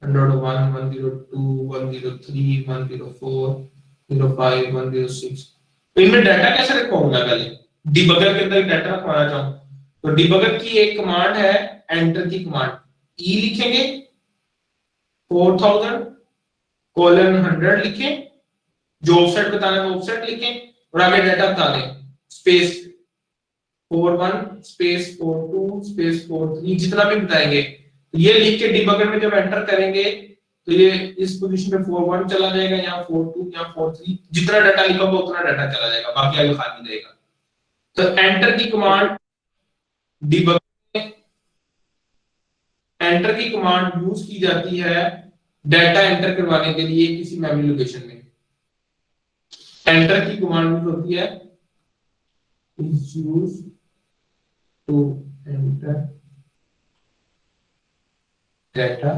101, 102, 103, 104, 105, 106। तो इनमें डाटा कैसे रखवाऊंगा? पहले डिबगर के अंदर डाटा रखवाना चाहूँ तो डिबगर की एक कमांड है, एंटर की कमांड। ई लिखेंगे, 4000 कोलन 100 लिखें, जो ऑफसेट बताना है वो ऑफसेट लिखें, और आगे डाटा बता दें, स्पेस 41 स्पेस 42 स्पेस 43, जितना भी बताएंगे। ये लिख के डिबगर में जब एंटर करेंगे तो ये इस पोजीशन पे 41 चला जाएगा, यहाँ 42, यहाँ 43, जितना डाटा लिखा होगा उतना डाटा चला जाएगा, बाकी आगे खाली रहेगा। तो एंटर की कमांड डिबगर में, एंटर की कमांड यूज की जाती है डाटा एंटर करवाने के लिए किसी मेमोरी लोकेशन में। एंटर की कमांड यूज होती है, is used to enter data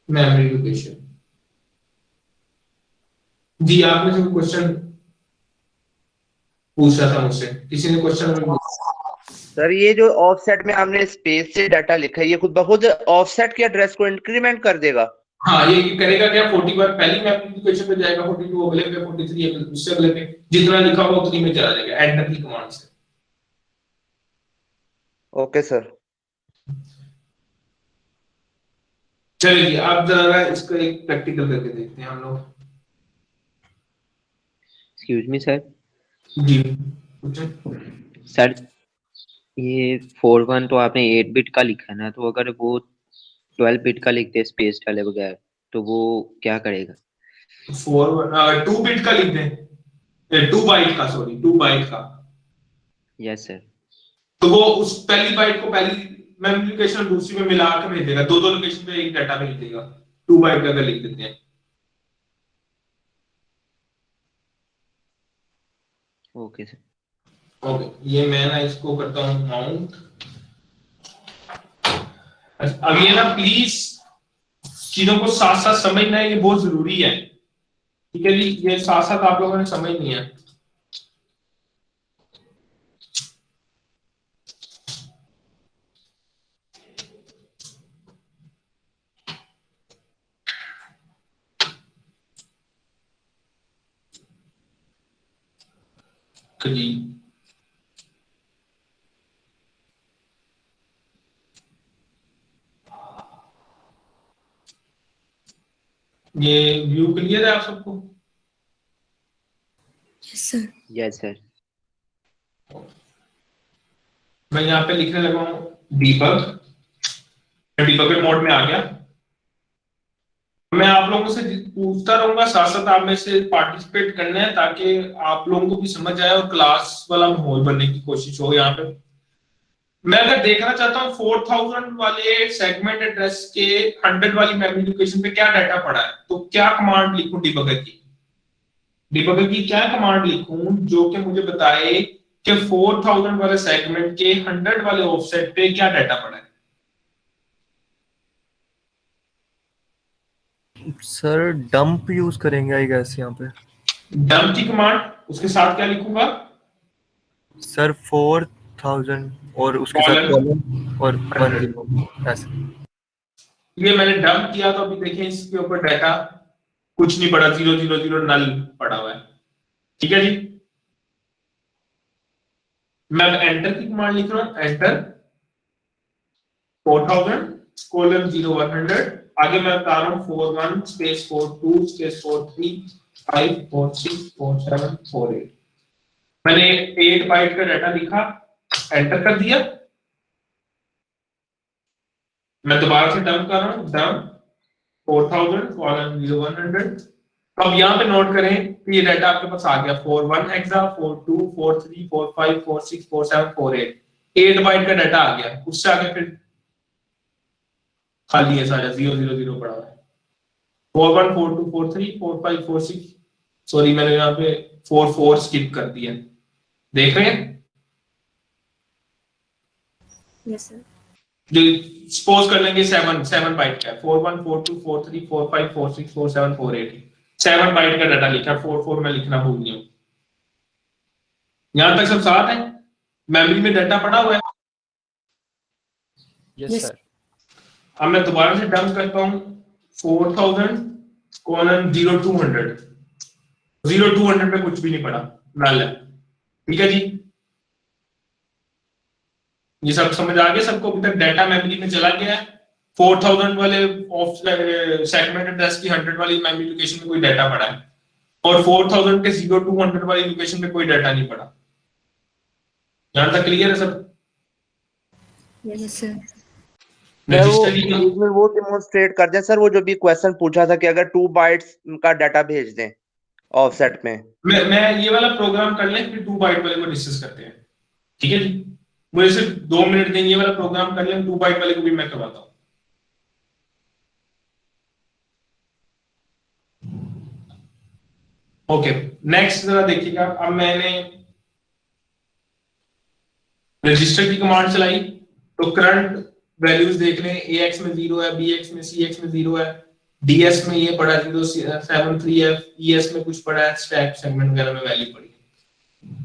memory location. जी आपने जो क्वेश्चन पूछा था मुझसे, किसी ने क्वेश्चन? सर ये जो ऑफसेट में आपने स्पेस से डाटा लिखा है, ये खुद ब खुद ऑफसेट के एड्रेस को इंक्रीमेंट कर देगा? हाँ, ये करेगा क्या? 41 पहली मेमोरी लोकेशन पे जाएगा, 42 अगले पे, 43 उससे अगले पे, जितना लिखा होगा उतनी में चला जाएगा एंटर की कमांड से। Okay sir. चलिए आप जरा इसको एक प्रैक्टिकल करके देखते हैं हम लोग। Excuse me sir. जी पूछें। सर ये 41 तो आपने 8 बिट का लिखा है ना, तो अगर वो 12 बिट का लिखते स्पेस डाले बगैर तो वो क्या करेगा? 2 बिट का लिख दें, 2 बाइट का, सॉरी 2 बाइट का। Yes sir. तो वो उस पहली बाइट को पहली मेमोरी लोकेशन दूसरी में मिला के भेज देगा, दो लोकेशन पे एक डाटा भेज देगा। 2 बाइट का अगर लिख देते हैं। Okay sir. ओके, ये मैं ना इसको करता हूँ माउंट। अब ये ना प्लीज चीजों को साथ साथ समझना है, ये बहुत जरूरी है, ठीक है जी? ये साथ साथ आप लोगों ने समझनी है। जी ये व्यू क्लियर है आप सबको? Yes sir. Yes sir. मैं यहाँ पे लिखने लगा हूँ डीबग, डीबगर मोड में आ गया। मैं आप लोगों से पूछता रहूंगा, साथ साथ आप में से पार्टिसिपेट करना है ताकि आप लोगों को भी समझ आए और क्लास वाला माहौल बनने की कोशिश हो। यहाँ पे मैं अगर देखना चाहता हूँ 4000 वाले सेगमेंट एड्रेस के 100 वाली मेमोरी लोकेशन पे क्या डाटा पड़ा है, तो क्या कमांड लिखूं डिबगर की? डिबगर की क्या कमांड लिखूं जो कि मुझे बताए कि 4000 वाले सेगमेंट के 100 वाले ऑफसेट पे क्या डाटा पड़ा है? सर डंप यूज करेंगे आई गेस यहाँ पे। डंप की कमांड, उसके साथ क्या लिखूंगा? सर 4000 और उसके साथ Colon। कॉलम और 10 ऐसे। ये मैंने डंप किया तो अभी देखें इसके ऊपर डाटा कुछ नहीं पड़ा, 000 नल पड़ा हुआ है। ठीक है जी, मैं एंटर की कमांड लिख रहा हूं, एंटर 4000:0100। आगे मैं बता रहा हूं 41 स्पेस 42 स्पेस 43 5 4 6 4 7 4 8। मैंने 8 बाइट का डाटा लिखा, एंटर कर दिया। मैं दोबारा से डंप कर रहा हूं, डंप 4000:0100। अब यहाँ पे नोट करें कि ये डाटा आपके पास आ गया 41 हेक्सा 42 43 45 46 47 48। 8 बाइट का डाटा आ गया, उससे आगे फिर खाली है सारा, 000 पड़ा हुआ है। 41 42 43 45 46, सॉरी मैंने यहाँ पे 44 स्किप कर दिया। देख रहे हैं? Yes sir. जो सपोज कर लेंगे 7 बाइट का है, 41 42 43 45 46 47 48। 7 बाइट का डाटा लिखा, 44 में लिखना भूल गया। यहां तक सब साथ है, मेमोरी में डाटा पड़ा हुआ है। Yes sir. अब मैं दोबारा से डंप करता हूं 4000:0200। 0200 पे कुछ भी नहीं पड़ा, नल है। ठीक है जी, ये सब समझ आ गया सबको? अभी तक डाटा मेमोरी में चला गया है। 4000 वाले ऑफ सेगमेंट एड्रेस की 100 वाली मेमोरी लोकेशन में कोई डाटा पड़ा है, और 4000 के 0200 वाली लोकेशन में कोई डाटा नहीं पड़ा। यहां तक क्लियर है सब? Yes sir. वो डेमोन्स्ट्रेट कर दें सर, वो जो भी क्वेश्चन पूछा था कि अगर 2 बाइट्स का डाटा भेज दें ऑफसेट में। मैं ये वाला प्रोग्राम कर लें, फिर 2 बाइट वाले को डिस्कस करते हैं। ठीक है जी, मुझे सिर्फ 2 मिनट दें, ये वाला प्रोग्राम कर लें, 2 बाइट वाले को भी मैं करवाता हूं। ओके, नेक्स्ट जरा देखिएगा। अब मैंने रजिस्टर की कमांड चलाई तो करंट वैल्यूज देख लें, AX में 0 है, BX में CX में 0 है, DS में ये पड़ा 073F, ES में कुछ पड़ा है, स्टैक सेगमेंट वगैरह में वैल्यू पड़ी है।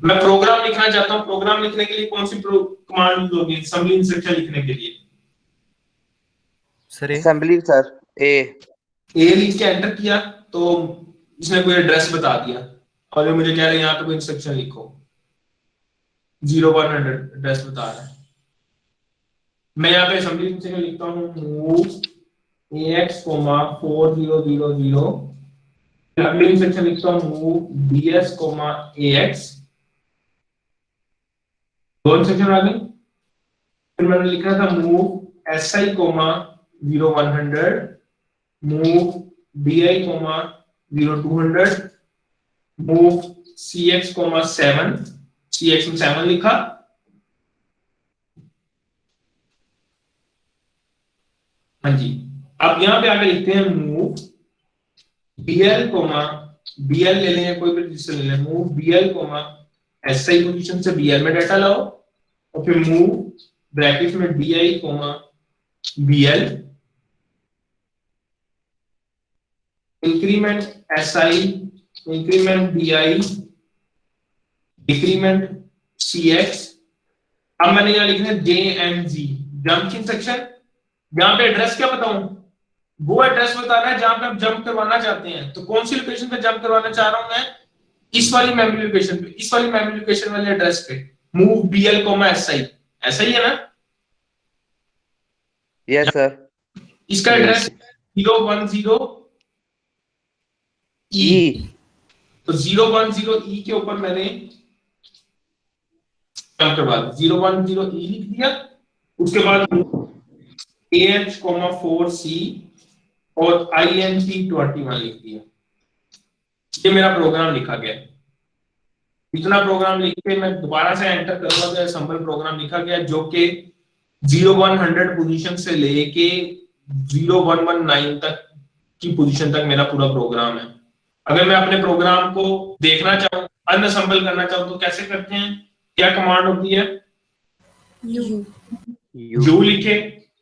मैं प्रोग्राम लिखना चाहता हूं, प्रोग्राम लिखने के लिए कौन सी कमांड यूज होगी असेंबली इंस्ट्रक्शन लिखने के लिए? सर असेंबली सर ए लिख के एंटर किया तो इसने कोई एड्रेस बता दिया, और ये मुझे कह रहा है यहाँ पे कोई इंस्ट्रक्शन लिखो, 0100 एड्रेस बता रहा है। मैं यहाँ पे असेंबली इंस्ट्रक्शन लिखता हूँ, मूव AX, 4000। अगली इंस्ट्रक्शन लिखता हूँ मूव DS, AX। 2 इंस्ट्रक्शन आ गई। फिर मैंने लिखा था move SI, 0100, move BI, 0200, move CX, 7। CX में 7 लिखा। हाँ जी, अब यहाँ पे आगे लिखते हैं मूव BL, BL ले लें, कोई भी रजिस्टर ले लें, मूव BL, SI पोजीशन से BL में डाटा लाओ, और फिर मूव ब्रैकेट में DI, BL, increment SI, increment DI, decrement CX। अब मैंने यहाँ लिखना है JMG, जंप इंस्ट्रक्शन। यहाँ पे एड्रेस क्या बताऊं? वो एड्रेस बताना है जहां पे आप जंप करवाना चाहते हैं। तो कौन सी लोकेशन पे जंप करवाना चाह रहा हूं मैं? इस वाली मेमोरी लोकेशन पे, इस वाली मेमोरी लोकेशन वाले एड्रेस पे, मूव BL, SI। ऐसा ही है ना? Yes sir. इसका एड्रेस 010 E। तो 010 E के ऊपर मैंने जंप करवा दिया, 010 E लिख दिया। उसके बाद AH, 4C और INT 21 लिख दिया। ये मेरा प्रोग्राम लिखा गया। इतना प्रोग्राम लिख के मैं दोबारा से एंटर करूंगा तो सिंपल प्रोग्राम लिखा गया, जो कि 0100 पोजीशन से लेके 0119 तक की पोजीशन तक मेरा पूरा प्रोग्राम है। अगर मैं अपने प्रोग्राम को देखना चाहूँ, अनअसेंबल करना चाहूँ, तो कैसे करते हैं? क्या कमांड होती है? यू यू लिखे,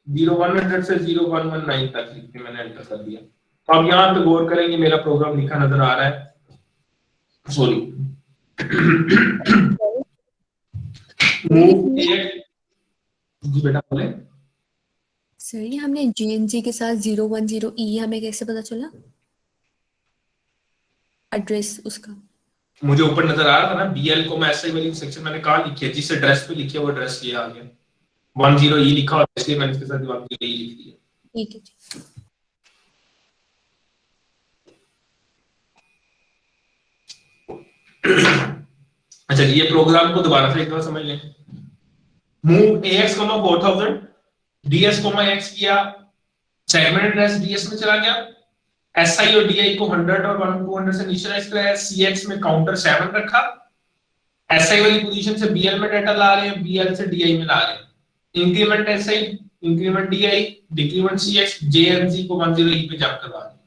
0100 से 0119 तक लिख के मैंने एंटर कर दिया। अब यहाँ पे गौर करेंगे, मेरा प्रोग्राम लिखा नजर आ रहा है, सॉरी मूव ए, जी बेटा बोले। सर ये हमने GNC के साथ 010E हमें कैसे पता चला एड्रेस उसका? मुझे ऊपर नजर आ रहा था ना, BL को मैं ऐसे वाली सेक्शन मैंने कहा लिखी है, जिस एड्रेस पे लिखी है वो एड्रेस ये आ गया, 10E लिखा और इसलिए मैंने इसके साथ 10E लिख दिया। ठीक है जी। अच्छा, ये प्रोग्राम को दोबारा से एक बार समझ लें। मूव AX, 4000 DS, X किया, सेगमेंट एड्रेस DS में चला गया, SI और DI को 100 और 200 से इनिशियलाइज कराया, CX में काउंटर 7 रखा, SI वाली पोजीशन से BL में डाटा ला रहे हैं, BL से DI में ला रहे हैं, increment SI, increment DI, decrement CX, JNZ को 10E पे जंप करवा रहे हैं।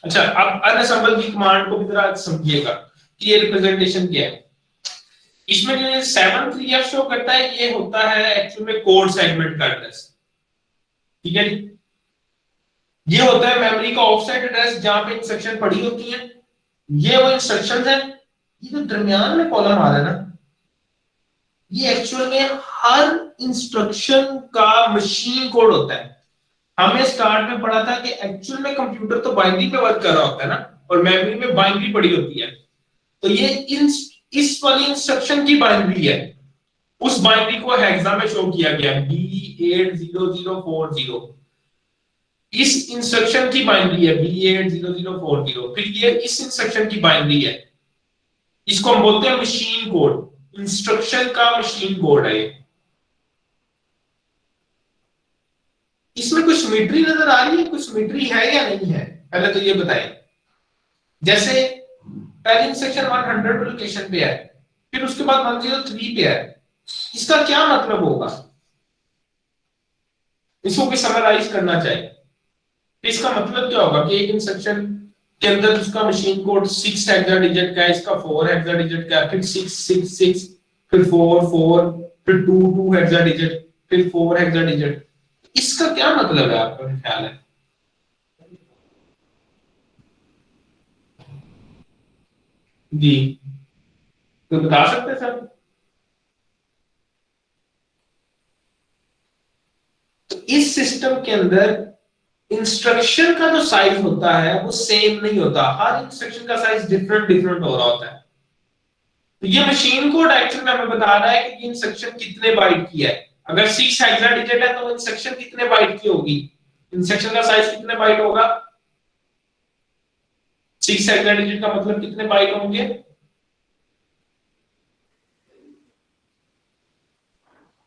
अच्छा, अब अनअसेंबल की कमांड को भी जरा समझिएगा कि ये रिप्रेजेंटेशन क्या है। इसमें जो 7 शो करता है, ये होता है एक्चुअल में कोड सेगमेंट का एड्रेस, ठीक है जी। ये होता है मेमोरी का ऑफसेट एड्रेस जहां पे इंस्ट्रक्शन पड़ी होती है, ये वो इंस्ट्रक्शंस है। ये जो दरमियान में कॉलम आ रहा है ना, ये एक्चुअल में हर इंस्ट्रक्शन का मशीन कोड होता है। हमने स्टार्ट में पढ़ा था कि एक्चुअल में कंप्यूटर तो बाइनरी पे वर्क कर रहा होता है ना, और मेमोरी में बाइनरी पड़ी होती है। तो ये इस वाली इंस्ट्रक्शन की बाइनरी है, उस बाइनरी को हेक्सा में शो किया गया B80040। इस इंस्ट्रक्शन की बाइनरी है B80040, फिर ये इस इंस्ट्रक्शन की बाइनरी है, इसको हम बोलते हैं मशीन कोड, इंस्ट्रक्शन का मशीन कोड है। इसमें कुछ सिमेट्री नजर आ रही है, कुछ सिमेट्री है या नहीं है, पहले तो ये बताएं। जैसे पहली इंस्ट्रक्शन 100 लोकेशन पे है, फिर उसके बाद 103 पे है, इसका क्या मतलब होगा, इसको भी समराइज करना चाहिए। इसका मतलब क्या होगा कि एक इंस्ट्रक्शन के अंदर उसका मशीन कोड 6 हेक्सा डिजिट का है, इसका 4 हेक्सा डिजिट का है, फिर 6 6 6, फिर 4 4, फिर 2 2 हेक्सा डिजिट, फिर 4 हेक्सा डिजिट। इसका क्या मतलब है, आपका ख्याल है? जी, तो बता सकते हैं सर? तो इस सिस्टम के अंदर इंस्ट्रक्शन का जो साइज होता है वो सेम नहीं होता, हर इंस्ट्रक्शन का साइज डिफरेंट डिफरेंट हो रहा होता है। तो ये मशीन कोड एक्चुअली में हमें बता रहा है कि इंस्ट्रक्शन कितने बाइट की है। अगर 6 हेक्साडेसिमल है तो इंस्ट्रक्शन कितने बाइट की होगी, इंस्ट्रक्शन का साइज कितने बाइट होगा, 6 हेक्साडेसिमल का मतलब कितने बाइट होंगे?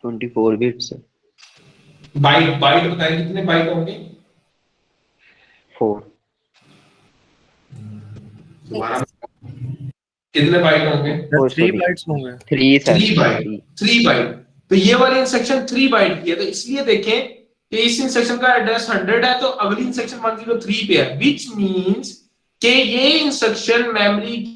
24 बिट्स। बाइट बाइट बताएं कितने बाइट होंगे? 4। दोबारा कितने बाइट होंगे? Oh, 3 sorry. बाइट्स होंगे। 3 सर। 3 bite, 3 bite. तो ये वाली इंस्ट्रक्शन 3 बाइट की है, तो इसलिए देखें कि इस इंस्ट्रक्शन का एड्रेस 100 है तो अगली इंस्ट्रक्शन 103 पे है, व्हिच मींस कि ये इंस्ट्रक्शन मेमोरी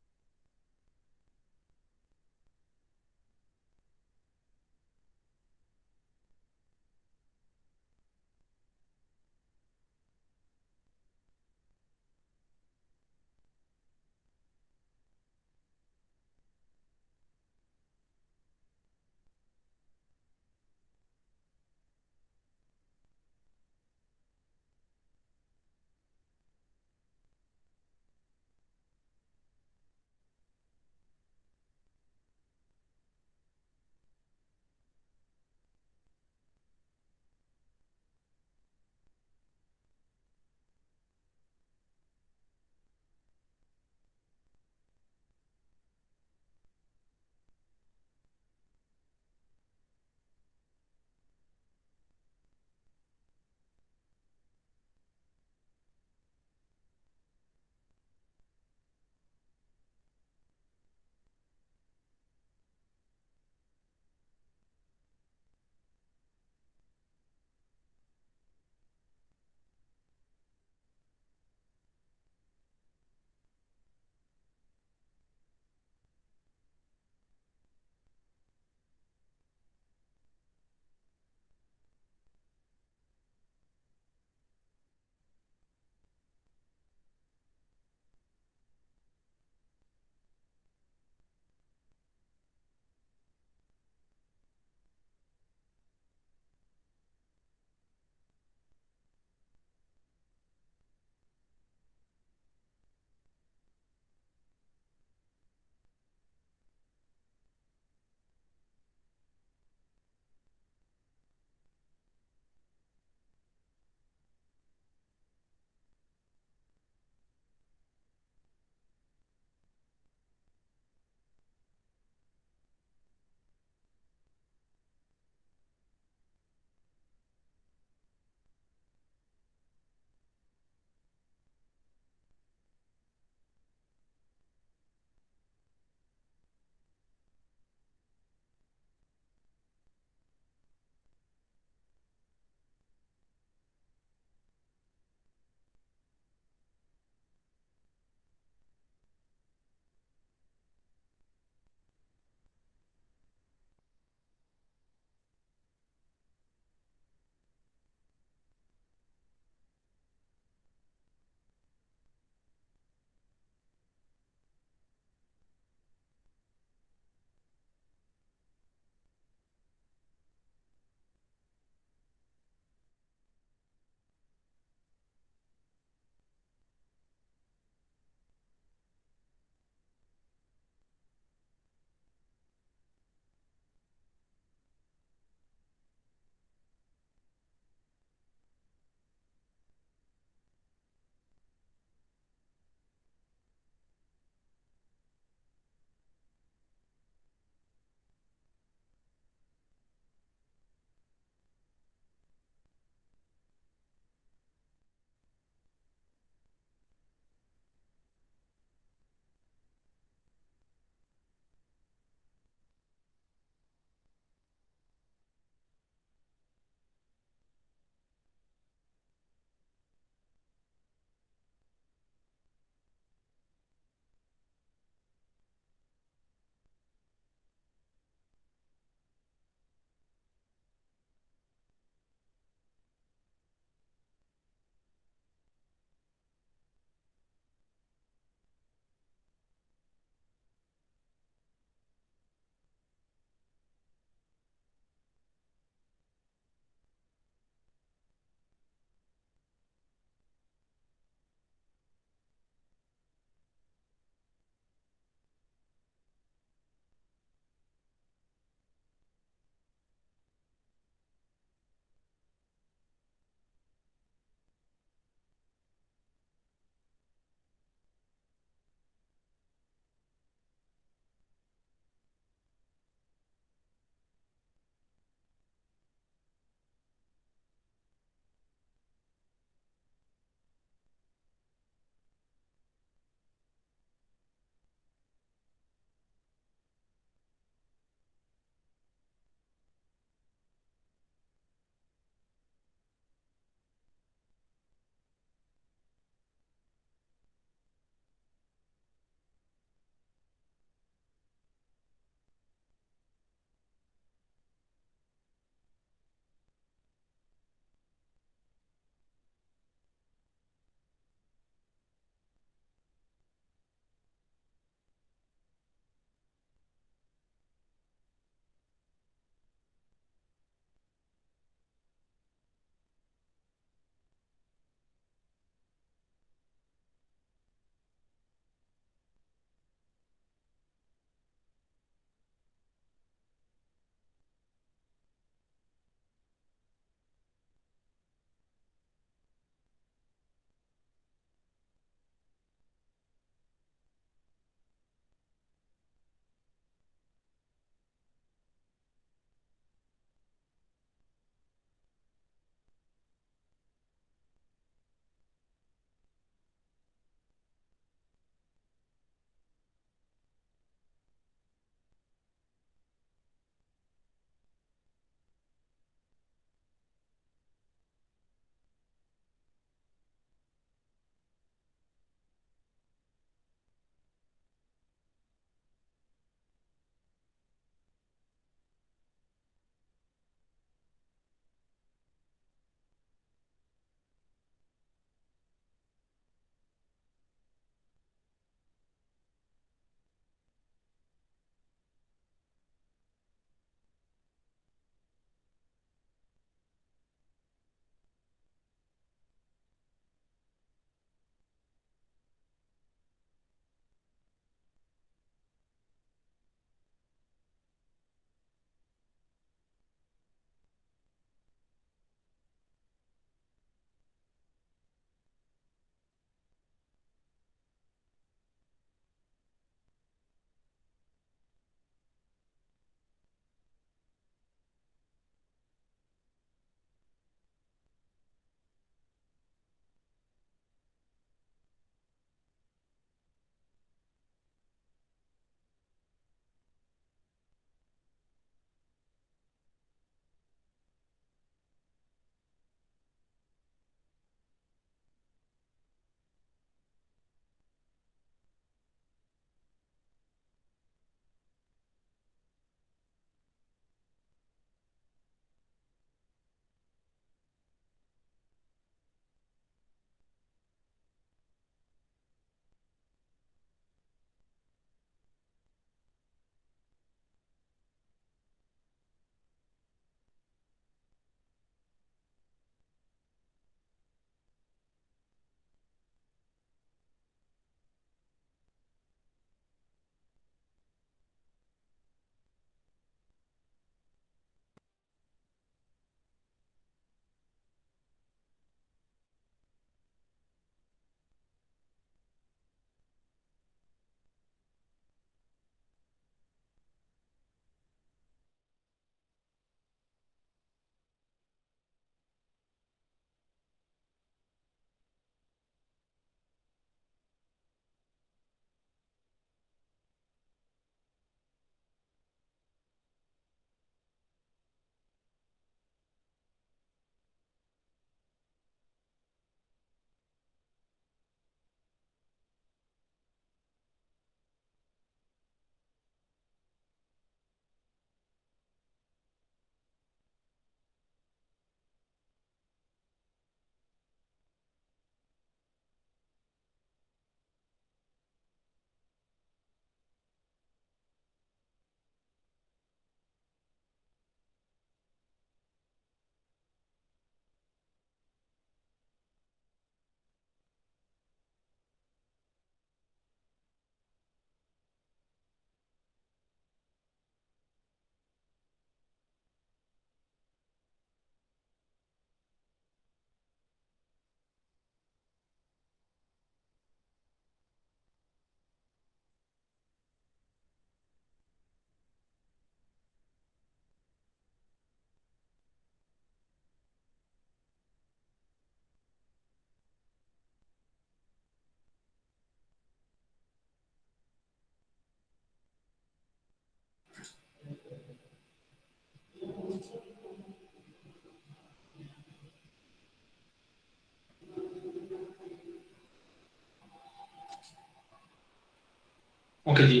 ओके जी,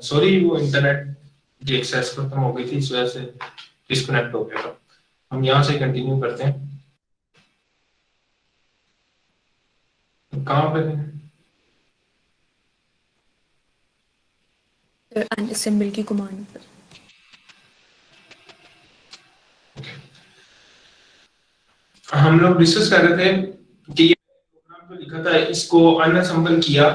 सॉरी वो इंटरनेट की एक्सेस खत्म हो गई थी, इस वजह से डिस्कनेक्ट हो गया था। हम यहाँ से कंटिन्यू करते हैं। कहाँ पे थे? असेंबल की कमांड पर। हम लोग डिस्कस कर रहे थे कि ये प्रोग्राम जो लिखा था इसको अनअसेंबल किया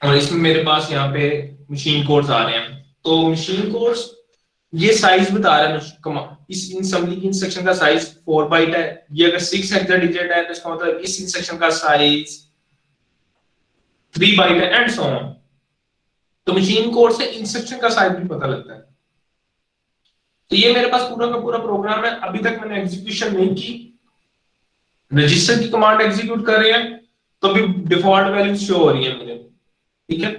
और इसमें मेरे पास यहाँ पे मशीन कोड्स आ रहे हैं। तो मशीन कोड्स ये साइज बता रहा है, इस असेंबली की इंस्ट्रक्शन का साइज 4 बाइट है। ये अगर 6 हेक्साडेसिमल है तो इसका मतलब इस इंस्ट्रक्शन का साइज 3 बाइट है एंड सो ऑन। तो मशीन कोड से इंस्ट्रक्शन का साइज भी पता लगता है। तो ये मेरे पास पूरा का पूरा प्रोग्राम है। अभी तक मैंने एग्जीक्यूशन नहीं की, रजिस्टर की कमांड एग्जीक्यूट कर रहे हैं तो अभी डिफॉल्ट वैल्यू शो हो रही है मुझे, ठीक है।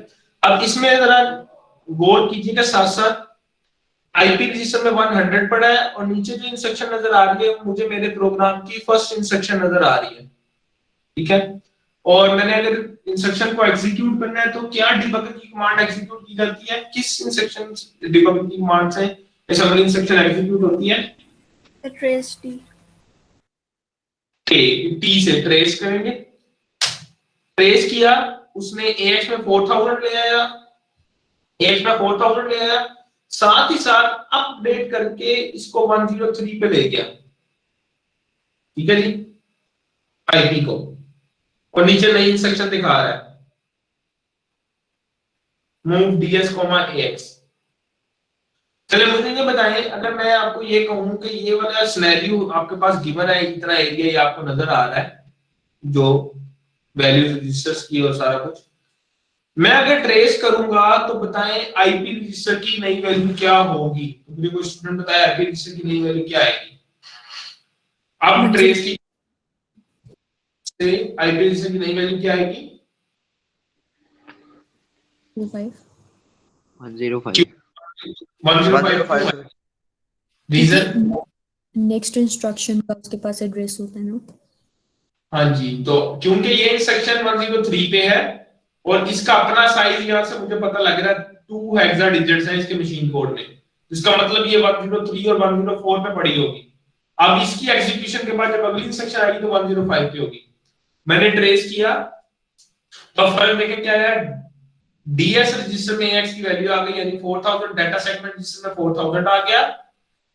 अब इसमें जरा गौर कीजिएगा, साथ साथ आईपी रजिस्टर में 100 पड़ा है और नीचे जो इंस्ट्रक्शन नजर आ रही है मुझे मेरे प्रोग्राम की फर्स्ट इंस्ट्रक्शन नजर आ रही है, ठीक है। और मैंने अगर इंस्ट्रक्शन को एग्जीक्यूट करना है तो क्या डिबगर की कमांड एग्जीक्यूट की जाती है, किस इंस्ट्रक्शन डिबगर की कमांड से असेंबली इंस्ट्रक्शन एग्जीक्यूट होती है? ट्रेस टी से ट्रेस करेंगे। ट्रेस किया, उसने एएक्स में 4000 ले आया, एएक्स में 4000 ले आया, साथ ही साथ अपडेट करके इसको 103 पे ले गया, ठीक है जी, आईपी को। और नीचे नई इंस्ट्रक्शन दिखा रहा है मूव ds, ax। चलिए मुझे ये बताएं, अगर मैं आपको ये कहूं कि ये वाला सिनेरियो आपके पास गिवन है, इतना एरिया ये आपको नजर आ रहा है, जो वैल्यूज रजिस्टर्स की और सारा कुछ, मैं अगर ट्रेस करूंगा तो बताएं आईपी रजिस्टर की नई वैल्यू क्या होगी? तो मुझे कोई स्टूडेंट बताया आईपी रजिस्टर की नई वैल्यू क्या आएगी? अब ट्रेस की से आईपी रजिस्टर की नई वैल्यू क्या आएगी? 105 105। रीजन? नेक्स्ट इंस्ट्रक्शन का उसके पास एड्रेस होता है ना। हाँ जी, तो क्योंकि ये इंस्ट्रक्शन 103 पे है और इसका अपना साइज यहां से मुझे पता लग रहा है 2 हेक्सा डिजिट्स हैं इसके मशीन कोड में, इसका मतलब ये 103 और 104 पे पड़ी होगी। अब इसकी एग्जीक्यूशन के बाद जब अगली इंस्ट्रक्शन आएगी तो 105 पे होगी। मैंने ट्रेस किया तो फर्क देखें क्या है, डीएस रजिस्टर में एक्स की वैल्यू आ गई, यानी 4000 डाटा सेगमेंट रजिस्टर में 4000 आ गया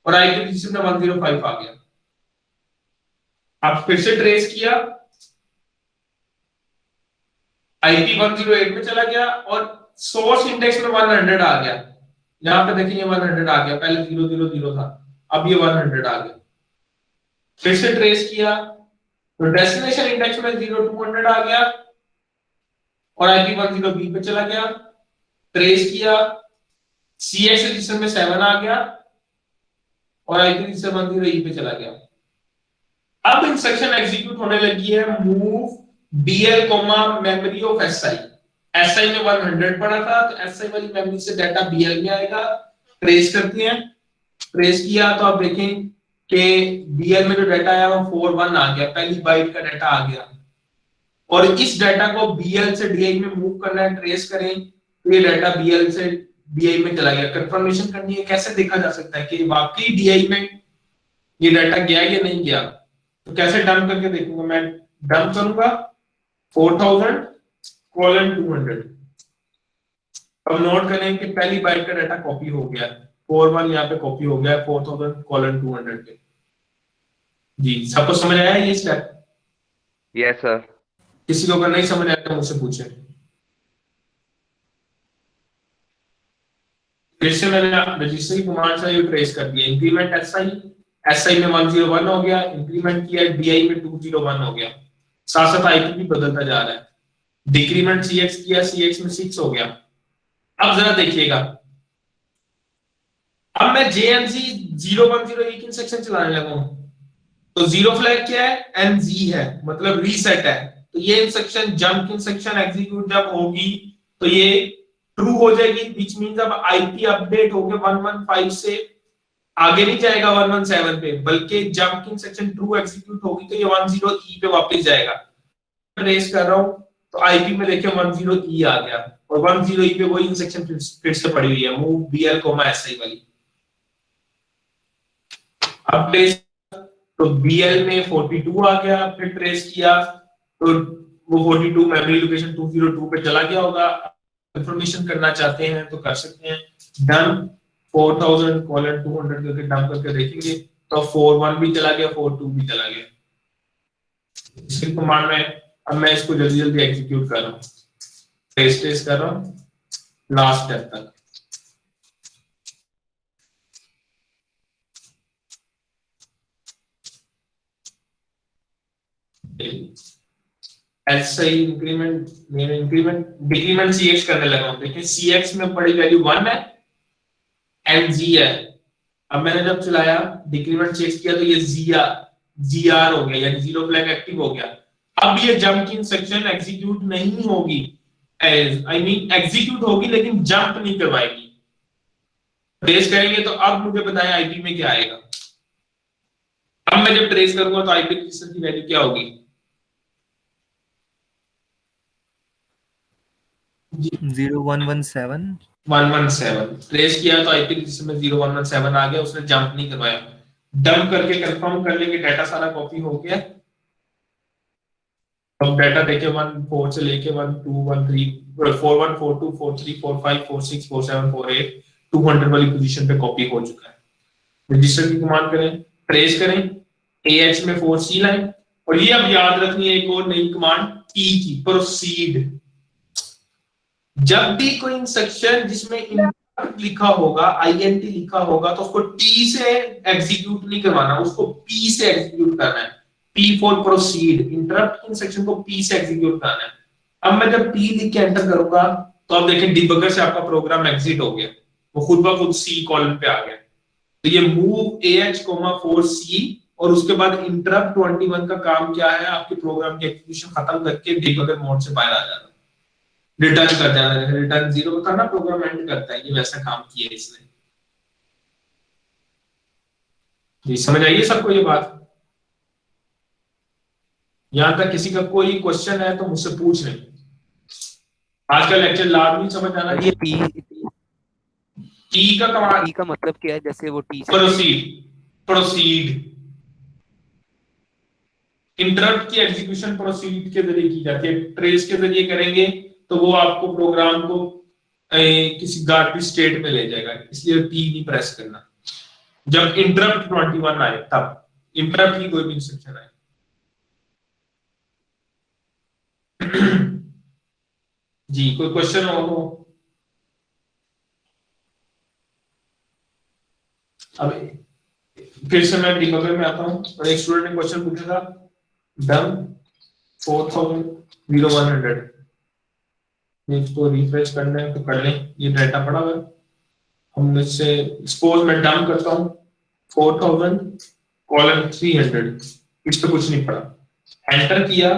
और आईपी रजिस्टर में 105 आ गया। अब फिर से ट्रेस किया, आईपी 108 में चला गया और सोर्स इंडेक्स में 100 आ गया। यहां पे देखिए 100 आ गया, पहले 000 था, अब ये 100 आ गया। फिर से ट्रेस किया तो डेस्टिनेशन इंडेक्स में 0200 आ गया और आईपी 102 पे चला गया। ट्रेस किया, सीएक्स रजिस्टर में 7 आ गया और आईपी रजिस्टर 108 पे चला गया। अब इंस्ट्रक्शन एग्जीक्यूट होने लगी है move BL memory of SI. SI में 100 पड़ा था तो एसआई वाली मेमोरी से डाटा बीएल में आएगा। ट्रेस करते हैं, ट्रेस किया तो आप देखें कि बीएल में जो डाटा आया वो 41 आ गया, पहली बाइट का डाटा आ गया। और इस डाटा को बीएल से डीआई में मूव करना है, ट्रेस करें तो ये डाटा बीएल से डीआई में चला गया। कंफर्मेशन करनी है, कैसे देखा जा सकता है कि वाकई डीआई में ये डाटा गया या नहीं गया? तो कैसे डंप करके देखूंगा? मैं डंप करूंगा 4000:200। अब नोट करें कि पहली बाइट का डाटा कॉपी हो गया, 41 यहाँ पे कॉपी हो गया 4000:200 पे। जी, सबको समझ आया ये स्टेप? Yes sir. किसी को अगर नहीं समझ आया तो मुझसे पूछे। फिर से मैंने रजिस्टर की कमांड से ट्रेस कर दिया। इंक्रीमेंट एसआई, एसआई में 101 हो गया, इंक्रीमेंट किया डीआई में 201 हो गया, साथ साथ आईपी भी बदलता जा रहा है। डिक्रीमेंट सीएक्स किया, सीएक्स में 6 हो गया। अब जरा देखिएगा, अब मैं जेएनजी 0101 इंस्ट्रक्शन चलाने लगा हूं तो जीरो फ्लैग क्या है? एनजी है, मतलब रीसेट है। तो ये इंस्ट्रक्शन जंप इंस्ट्रक्शन एग्जीक्यूट जब होगी तो ये ट्रू हो जाएगी, विच मींस अब आईपी अपडेट होके 115 से आगे नहीं जाएगा 117 पे, बल्कि जंप इंस्ट्रक्शन ट्रू एग्जीक्यूट होगी तो ये 10E पे वापस जाएगा। ट्रेस कर रहा हूं तो आईपी में देखिए 10E आ गया। और 10E पे वही इंस्ट्रक्शन फिर से पड़ी हुई है, मूव BL, SI वाली। अब ट्रेस तो BL में 42 आ गया, फिर ट्रेस किया तो वो 42 मेमोरी लोकेशन 202 पे चला गया होगा। इंफॉर्मेशन करना चाहते हैं तो कर सकते हैं, डन 4000:200 करके डंप करके देखेंगे तो 41 भी चला गया, 42 भी चला गया। इसके कमांड में अब मैं इसको जल्दी जल्दी एग्जीक्यूट कर रहा हूँ, ट्रेस कर रहा हूँ लास्ट स्टेप तक। ऐसे ही इंक्रीमेंट डिक्रीमेंट CX करने लगा हूं। देखिए CX में बड़ी वैल्यू 1 है एंड G है। अब मैंने जब चलाया डिक्रीमेंट CX किया तो ये GR हो गया, यानी जीरो फ्लैग एक्टिव हो गया। अब ये जंप की इंस्ट्रक्शन एग्जीक्यूट नहीं होगी, एग्जीक्यूट होगी लेकिन जंप नहीं करवाएगी। ट्रेस करेंगे तो अब मुझे बताएं आईपी में क्या आएगा। अब मैं जब ट्रेस करूंगा तो आईपी रजिस्टर की वैल्यू क्या होगी? 0117 ट्रेस किया तो आईपी रजिस्टर में 0117 आ गया, उसने जंप नहीं करवाया। डंप करके कंफर्म कर लेंगे डाटा सारा कॉपी हो गया। अब डाटा देखे 14 से लेके 12 13 41 42 43 45 46 47 48 200 वाली पोजीशन पे कॉपी हो चुका है। रजिस्टर की कमांड करें, ट्रेस करें, AH में 4C लाइन, और ये अब याद रखनी है एक और नई कमांड P की, प्रोसीड। जब भी कोई इंस्ट्रक्शन जिसमें इंटरप्ट लिखा होगा, INT लिखा होगा, तो उसको T से एग्जीक्यूट नहीं करवाना, उसको P से एग्जीक्यूट करना है। P for proceed, interrupt instruction को P से एग्जीक्यूट करना है। अब मैं जब P लिख के एंटर करूंगा तो आप देखें डिबगर से आपका प्रोग्राम एग्जिट हो गया, वो खुद ब खुद C कॉलम पे आ गया। तो ये मूव AH, 4C और उसके बाद इंटरप्ट 21 का काम क्या है, आपके प्रोग्राम की एग्जीक्यूशन खत्म करके डिबगर मोड से बाहर आ जाना, रिटर्न कर देना। रिटर्न 0 बताना प्रोग्राम एंड करता है, ये वैसा काम किया इसने। जी समझ आइए सबको ये बात? यहां तक किसी का कोई क्वेश्चन है तो मुझसे पूछ लें। आज का लेक्चर लाजमी समझ आना ये चाहिए। P का कमांड, P का मतलब क्या है? जैसे वो T से प्रोसीड इंटरप्ट की एग्जीक्यूशन प्रोसीड के जरिए की जाती है। ट्रेस के जरिए करेंगे तो वो आपको प्रोग्राम को किसी गार्बेज स्टेट में ले जाएगा, इसलिए P नहीं प्रेस करना। जब इंटरप्ट 21 आए तब इंटरप्ट की कोई भी इंस्ट्रक्शन आए। जी कोई क्वेश्चन हो? अब फिर से मैं डिबगर में आता हूं और एक स्टूडेंट ने क्वेश्चन पूछा था, डन 4100, इसको रिफ्रेश करना है तो कर लें, ये डाटा पड़ा हुआ है। हम इससे सपोज मैं डंप करता हूं 4000:300, इस पे कुछ नहीं पड़ा, एंटर किया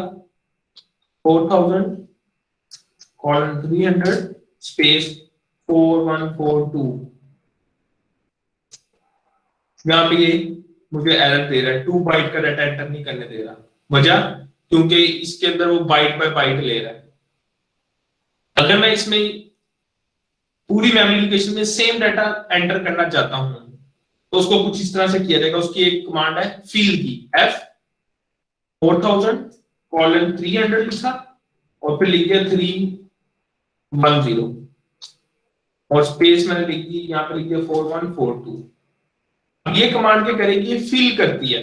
4000:300 स्पेस 4142, यहाँ पे ये मुझे एरर दे रहा है, 2 बाइट का डाटा एंटर नहीं करने दे रहा। वजह क्योंकि इसके अंदर वो बाइट बाय बाइट ले रहा है। अगर मैं इसमें पूरी मेमोरी लोकेशन में सेम डाटा एंटर करना चाहता हूं तो उसको कुछ इस तरह से किया जाएगा। उसकी एक कमांड है फिल की, F 4000:300 लिखा और फिर लिख दिया 310 और स्पेस मैंने लिख दी, यहाँ पे लिख दिया 4142। ये कमांड क्या करेगी, ये फिल करती है,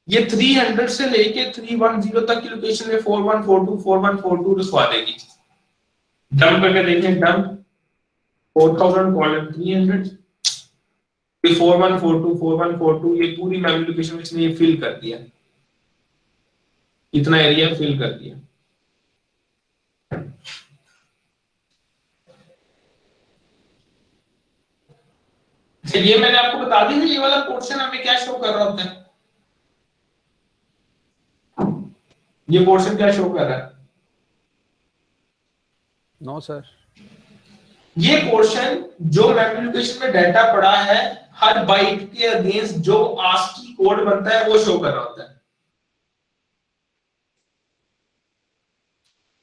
ये 300 से लेके 310 तक की लोकेशन में 4142 लिखवा देगी। डंप करके देखें, डंप 4000:300 4142 ये पूरी मेमोरी लोकेशन इसने ये फिल कर दिया, इतना एरिया फिल कर दिया। ये मैंने आपको बता दी है, ये वाला पोर्शन हमें क्या शो कर रहा होता है, ये पोर्शन क्या शो कर रहा है? नो सर, ये पोर्शन जो मेमोरी लोकेशन में डाटा पड़ा है हर बाइट के अगेंस्ट जो ASCII कोड बनता है वो शो कर रहा होता है।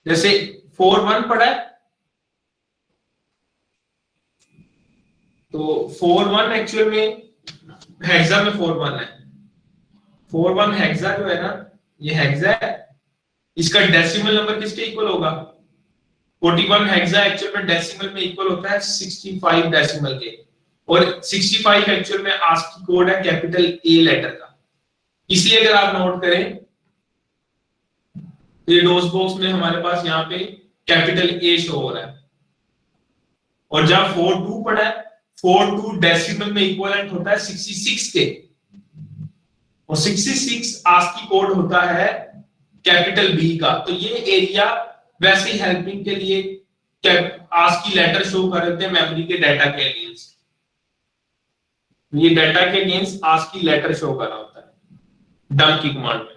जैसे 41 पड़ा है तो 41 एक्चुअल में हेक्सा में 41 है। 41 हेक्सा जो है ना, ये हेक्सा है, इसका डेसिमल नंबर किसके इक्वल होगा? 41 हेक्सा एक्चुअल में डेसिमल में इक्वल होता है 65 डेसिमल के, और 65 एक्चुअल में आस्की कोड है कैपिटल ए लेटर का। इसलिए अगर आप नोट करें तो ये डोस बॉक्स में हमारे पास यहाँ पे कैपिटल ए शो हो रहा है, और जहां 42 पड़ा है, 42 डेसिमल में इक्विवेलेंट होता है 66 के, और 66 आस्की कोड होता है कैपिटल बी का। तो ये एरिया वैसे ही हेल्पिंग के लिए आस्की लेटर शो कर देते हैं मेमोरी के डाटा के अगेंस्ट। ये डाटा के अगेंस्ट आस्की लेटर शो कर रहा होता है डंप की कमांड में।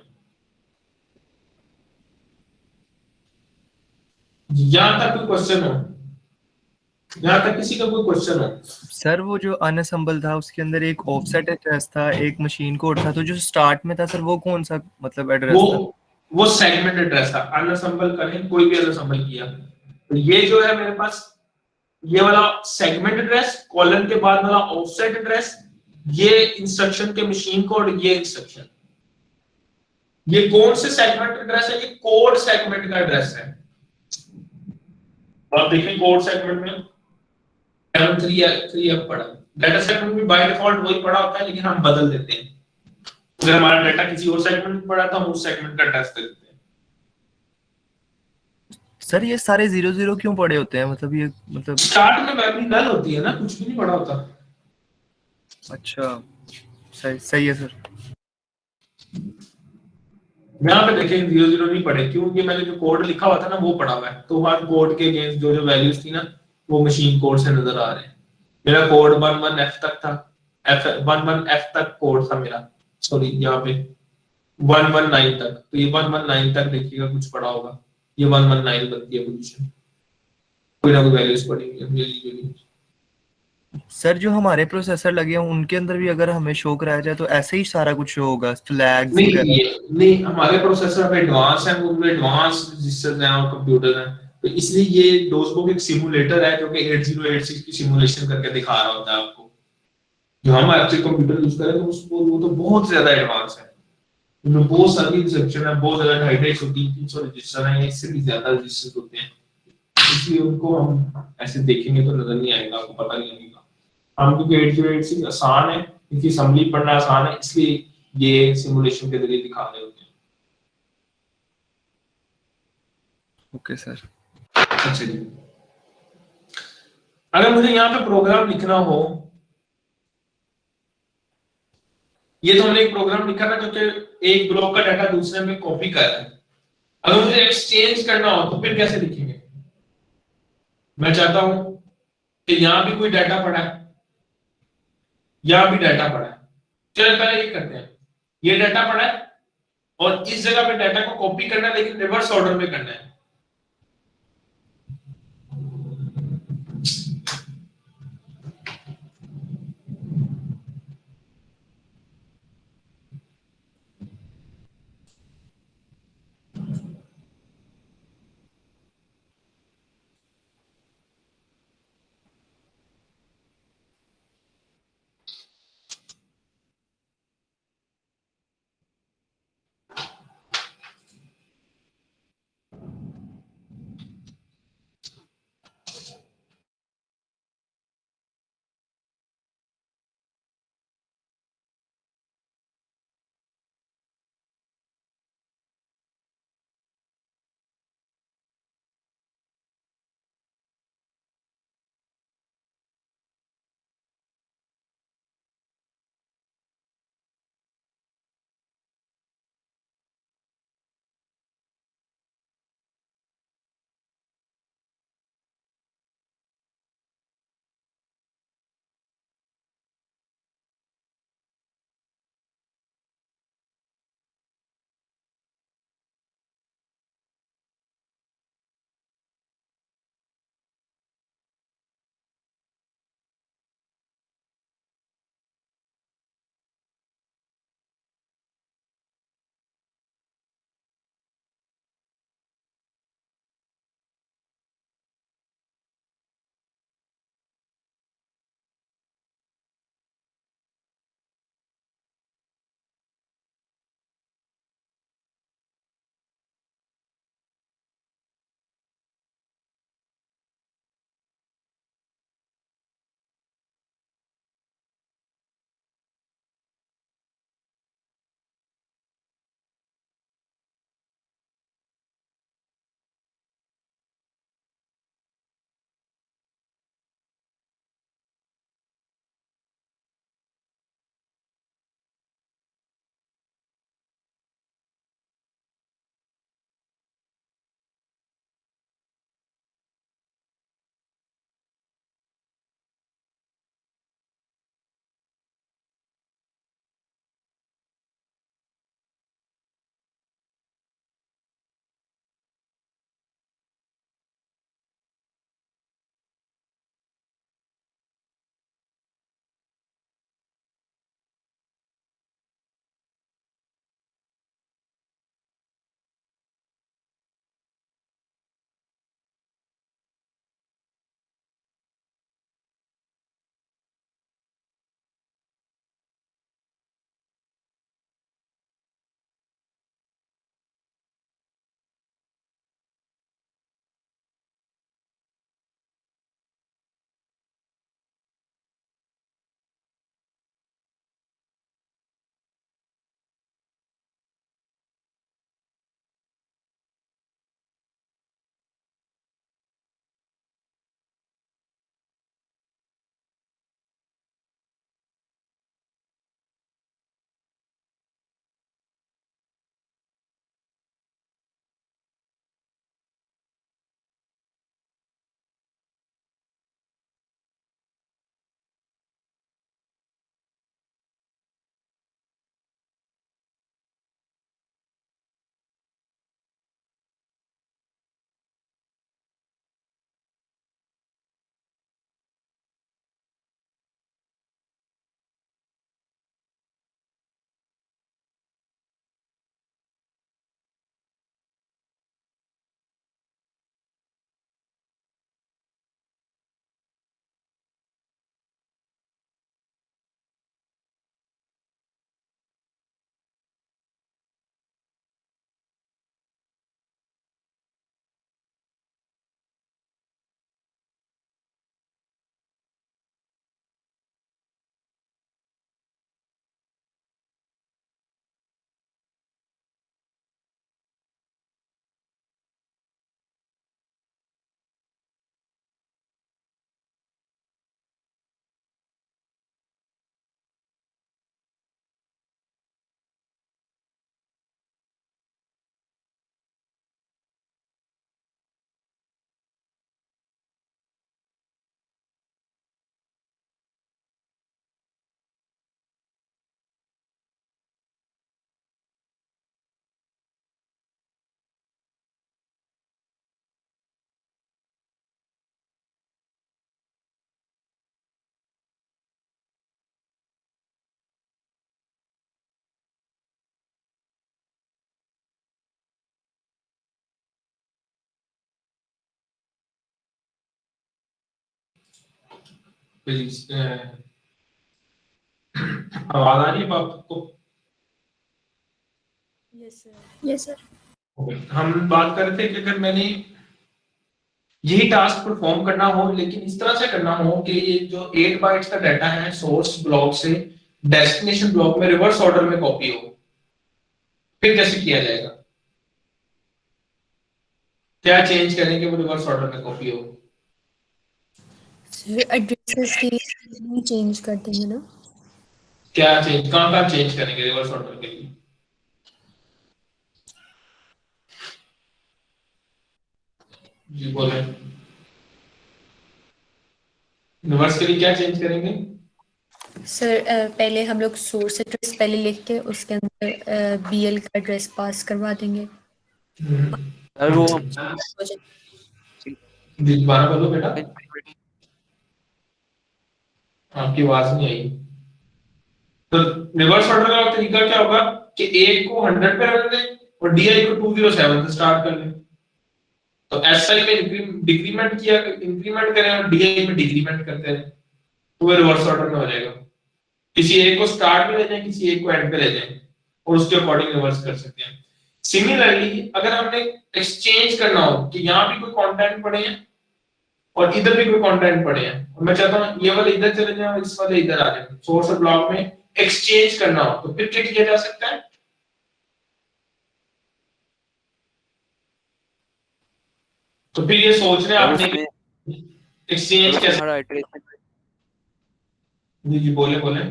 यहां तक कोई क्वेश्चन हो? यहां तक किसी का कोई क्वेश्चन हो? सर वो जो अनअसेंबल था उसके अंदर एक ऑफसेट एड्रेस था, एक मशीन कोड था, तो जो स्टार्ट में था सर वो कौन सा मतलब एड्रेस था? वो सेगमेंट एड्रेस था। अनअसेंबल करें, कोई भी अनअसेंबल किया तो ये जो है मेरे पास, ये वाला सेगमेंट एड्रेस, कॉलन के बाद वाला ऑफसेट एड्रेस, ये इंस्ट्रक्शन के मशीन कोड, ये इंस्ट्रक्शन। ये कौन से सेगमेंट एड्रेस है? ये कोड सेगमेंट का एड्रेस है। आप देखें कोड सेगमेंट में 3 अब पड़ा, डाटा सेगमेंट में बाय डिफॉल्ट वही पड़ा होता है, लेकिन हम बदल देते हैं। अगर हमारा डाटा किसी और सेगमेंट में पड़ा तो हम उस सेगमेंट का एड्रेस दे देते हैं। सर ये सारे 00 क्यों पड़े होते हैं, मतलब ये मतलब स्टार्ट में मेमोरी नल होती है ना, कुछ भी नहीं पड़ा होता। अच्छा सही सही है सर। यहाँ पे देखें 00 नहीं पड़े, क्योंकि मैंने जो कोड लिखा हुआ था ना वो पड़ा हुआ है, तो हर कोड के अगेंस्ट जो जो वैल्यूज थी ना वो मशीन कोड से नजर आ रहे हैं। मेरा कोड 11F तक था, F11F तक कोड था मेरा, सॉरी यहाँ पे 119 तक, तो ये 119 तक देखिएगा कुछ पड़ा होगा, ये 119 बनती है पोजीशन, कोई ना कोई वैल्यूज पड़ी है। सर जो हमारे प्रोसेसर लगे हैं उनके अंदर भी अगर हमें शो कराया जाए तो ऐसे ही सारा कुछ शो होगा, फ्लैग्स नहीं वगैरह? नहीं, हमारे प्रोसेसर पे एडवांस है, उनमें एडवांस रजिस्टर्स हैं और कंप्यूटर हैं, तो इसलिए ये डोसबुक एक सिमुलेटर है जो कि 8086 की सिमुलेशन करके दिखा रहा होता है आपको। जो हम एक्चुअल कंप्यूटर यूज करें तो उसको वो तो बहुत ज्यादा एडवांस है, उनमें बहुत सारी इंस्ट्रक्शन है, बहुत ज्यादा 250 300 रजिस्टर हैं, इससे भी ज्यादा रजिस्टर होते हैं, इसलिए उनको हम ऐसे देखेंगे तो नजर नहीं आएगा, आपको पता नहीं लगेगा। हम क्योंकि 8086 आसान है, इनकी असेंबली पढ़ना आसान है, इसलिए ये सिमुलेशन के जरिए दिखा रहे होते हैं। Okay sir. अच्छा जी, अगर मुझे यहाँ पे प्रोग्राम लिखना हो, ये तो हमने एक प्रोग्राम लिखा था जो कि एक ब्लॉक का डाटा दूसरे में कॉपी कर रहा है। अगर मुझे एक्सचेंज करना हो तो फिर कैसे लिखेंगे? मैं चाहता हूं कि यहां भी कोई डाटा पड़ा है, यहां भी डाटा पड़ा है, चलो पहले ये करते हैं, ये डाटा पड़ा है और इस जगह पे डाटा को कॉपी करना है, लेकिन रिवर्स ऑर्डर में करना है। फिजिक्स आवाज आ रही है आपको? Yes sir. Yes sir. हम बात कर रहे थे कि अगर मैंने यही टास्क परफॉर्म करना हो, लेकिन इस तरह से करना हो कि ये जो 8 बाइट्स का डाटा है सोर्स ब्लॉक से डेस्टिनेशन ब्लॉक में रिवर्स ऑर्डर में कॉपी हो, फिर कैसे किया जाएगा? क्या चेंज करेंगे वो रिवर्स ऑर्डर में कॉपी हो? सर एड्रेसेस की चेंज कर देंगे ना। क्या चेंज, कहाँ चेंज करेंगे रिवर्स ऑर्डर के लिए? जी बोले, रिवर्स के लिए क्या चेंज करेंगे? सर पहले हम लोग सोर्स एड्रेस पहले लिख के उसके अंदर बीएल का एड्रेस पास करवा देंगे। सर वो हम जी दोबारा बोलो बेटा, आपकी आवाज नहीं आई। तो रिवर्स ऑर्डर का तरीका क्या होगा कि एक को 100 पे रख दें और डीआई को 207 से स्टार्ट कर लें। तो एसआई में डिक्रीमेंट किया, इंक्रीमेंट करें और डीआई में डिक्रीमेंट करते हैं, तो वो रिवर्स ऑर्डर में हो जाएगा। किसी एक को स्टार्ट में ले जाएं, किसी एक को एंड पे ले जाएं और उसके अकॉर्डिंग रिवर्स कर सकते हैं। सिमिलरली अगर हमने एक्सचेंज करना हो कि यहाँ भी कोई कंटेंट पड़े हैं और इधर भी कोई कंटेंट पड़े हैं और मैं चाहता हूँ ये वाले इधर चले जाएं और इस वाले इधर आ जाएं, सोर्स और ब्लॉक में एक्सचेंज करना हो, तो फिर क्या किया जा सकता है? तो फिर ये सोच रहे हैं आपने एक्सचेंज कैसे? हर आइटरेशन जी बोले बोले।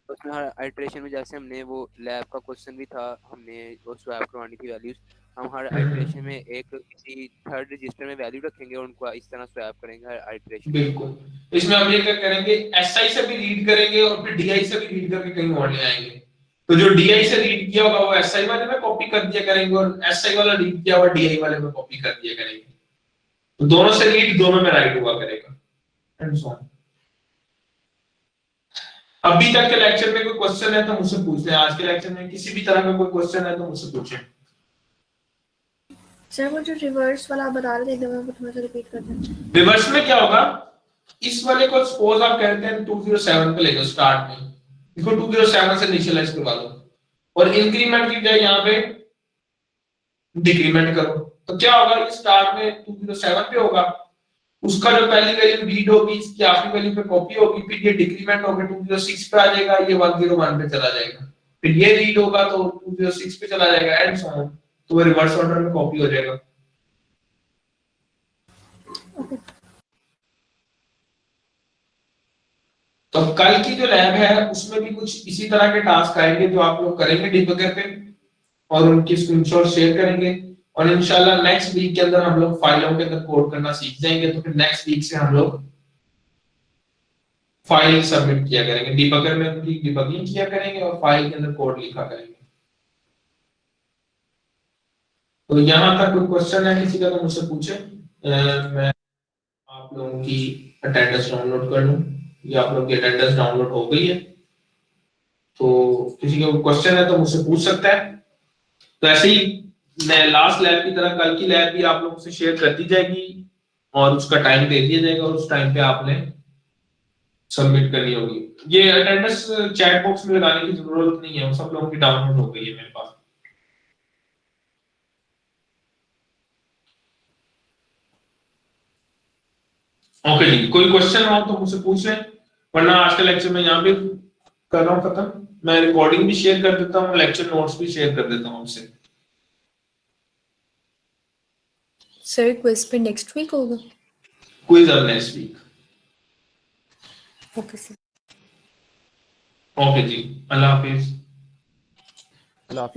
उसमें हर आइटरेशन में जैसे हमने वो लैब का क्वेश्चन भी था, हमने वो स्वैप करवानी थी वैल्यूज, हम हर आइटरेशन में एक किसी थर्ड रजिस्टर में वैल्यू रखेंगे और उनको इस तरह स्वैप करेंगे हर आइटरेशन। बिल्कुल, इसमें हम ये क्या करेंगे, एसआई से भी रीड करेंगे और फिर डीआई से भी रीड करके कहीं और ले आएंगे। तो जो डीआई से रीड किया होगा वो एसआई वाले में कॉपी कर दिया करेंगे और एसआई वाला रीड किया हुआ डीआई वाले में कॉपी कर दिया करेंगे। तो दोनों से रीड दोनों में राइट हुआ करेगा एंड सो ऑन। अभी तक के लेक्चर में कोई क्वेश्चन है तो मुझसे पूछ लें। आज के लेक्चर में किसी भी तरह का कोई क्वेश्चन है तो मुझसे पूछें। सर वो जो रिवर्स वाला आप बता रहे थे एकदम वो थोड़ा सा रिपीट कर दें। रिवर्स में क्या होगा, इस वाले को सपोज आप कहते हैं 207 पे ले जाओ, स्टार्ट में इसको 207 से इनिशियलाइज करवा दो और इंक्रीमेंट की बजाय यहाँ पे डिक्रीमेंट करो। तो क्या होगा, ये स्टार्ट में 207 पे होगा, उसका जो पहली वैल्यू रीड होगी इसकी आखिरी वैल्यू पे कॉपी होगी, फिर ये डिक्रीमेंट होकर 206 पे आ जाएगा, ये 101 पे चला जाएगा, फिर ये रीड होगा तो 206 पे चला जाएगा एंड सो ऑन। तो वो रिवर्स ऑर्डर में कॉपी हो जाएगा। तो कल की जो लैब है उसमें भी कुछ इसी तरह के टास्क आएंगे जो आप लोग करेंगे डिबगर पे और उनकी स्क्रीनशॉट शेयर करेंगे और इंशाल्लाह नेक्स्ट वीक के अंदर हम लोग फाइलों के अंदर कोड करना सीख जाएंगे। तो फिर नेक्स्ट वीक से हम लोग फाइल सबमिट किया करेंगे, डिबगर में उनकी डिबगिंग किया करेंगे और फाइल के अंदर कोड लिखा करेंगे। तो यहाँ तक कोई क्वेश्चन है किसी का तो मुझसे पूछे, मैं आप लोगों की अटेंडेंस डाउनलोड कर लूं। ये आप लोगों की अटेंडेंस डाउनलोड हो गई है, तो किसी का क्वेश्चन है तो मुझसे पूछ सकता है। तो ऐसे ही लास्ट लैब की तरह कल की लैब भी आप लोगों से शेयर कर दी जाएगी और उसका टाइम दे दिया जाएगा और उस टाइम पे आपने सबमिट करनी होगी। ये अटेंडेंस चैट बॉक्स में लगाने की जरूरत नहीं है, वो सब लोगों की डाउनलोड हो गई है मेरे पास। ओके जी, कोई क्वेश्चन हो तो मुझसे पूछ लें, वरना आज का लेक्चर मैं यहाँ पे कर रहा हूँ खत्म। मैं रिकॉर्डिंग भी शेयर कर देता हूँ, लेक्चर नोट्स भी शेयर कर देता हूँ आपसे। सर क्विज पे नेक्स्ट वीक होगा? क्विज अब next week. Okay sir. Okay जी, अल्लाह हाफिज।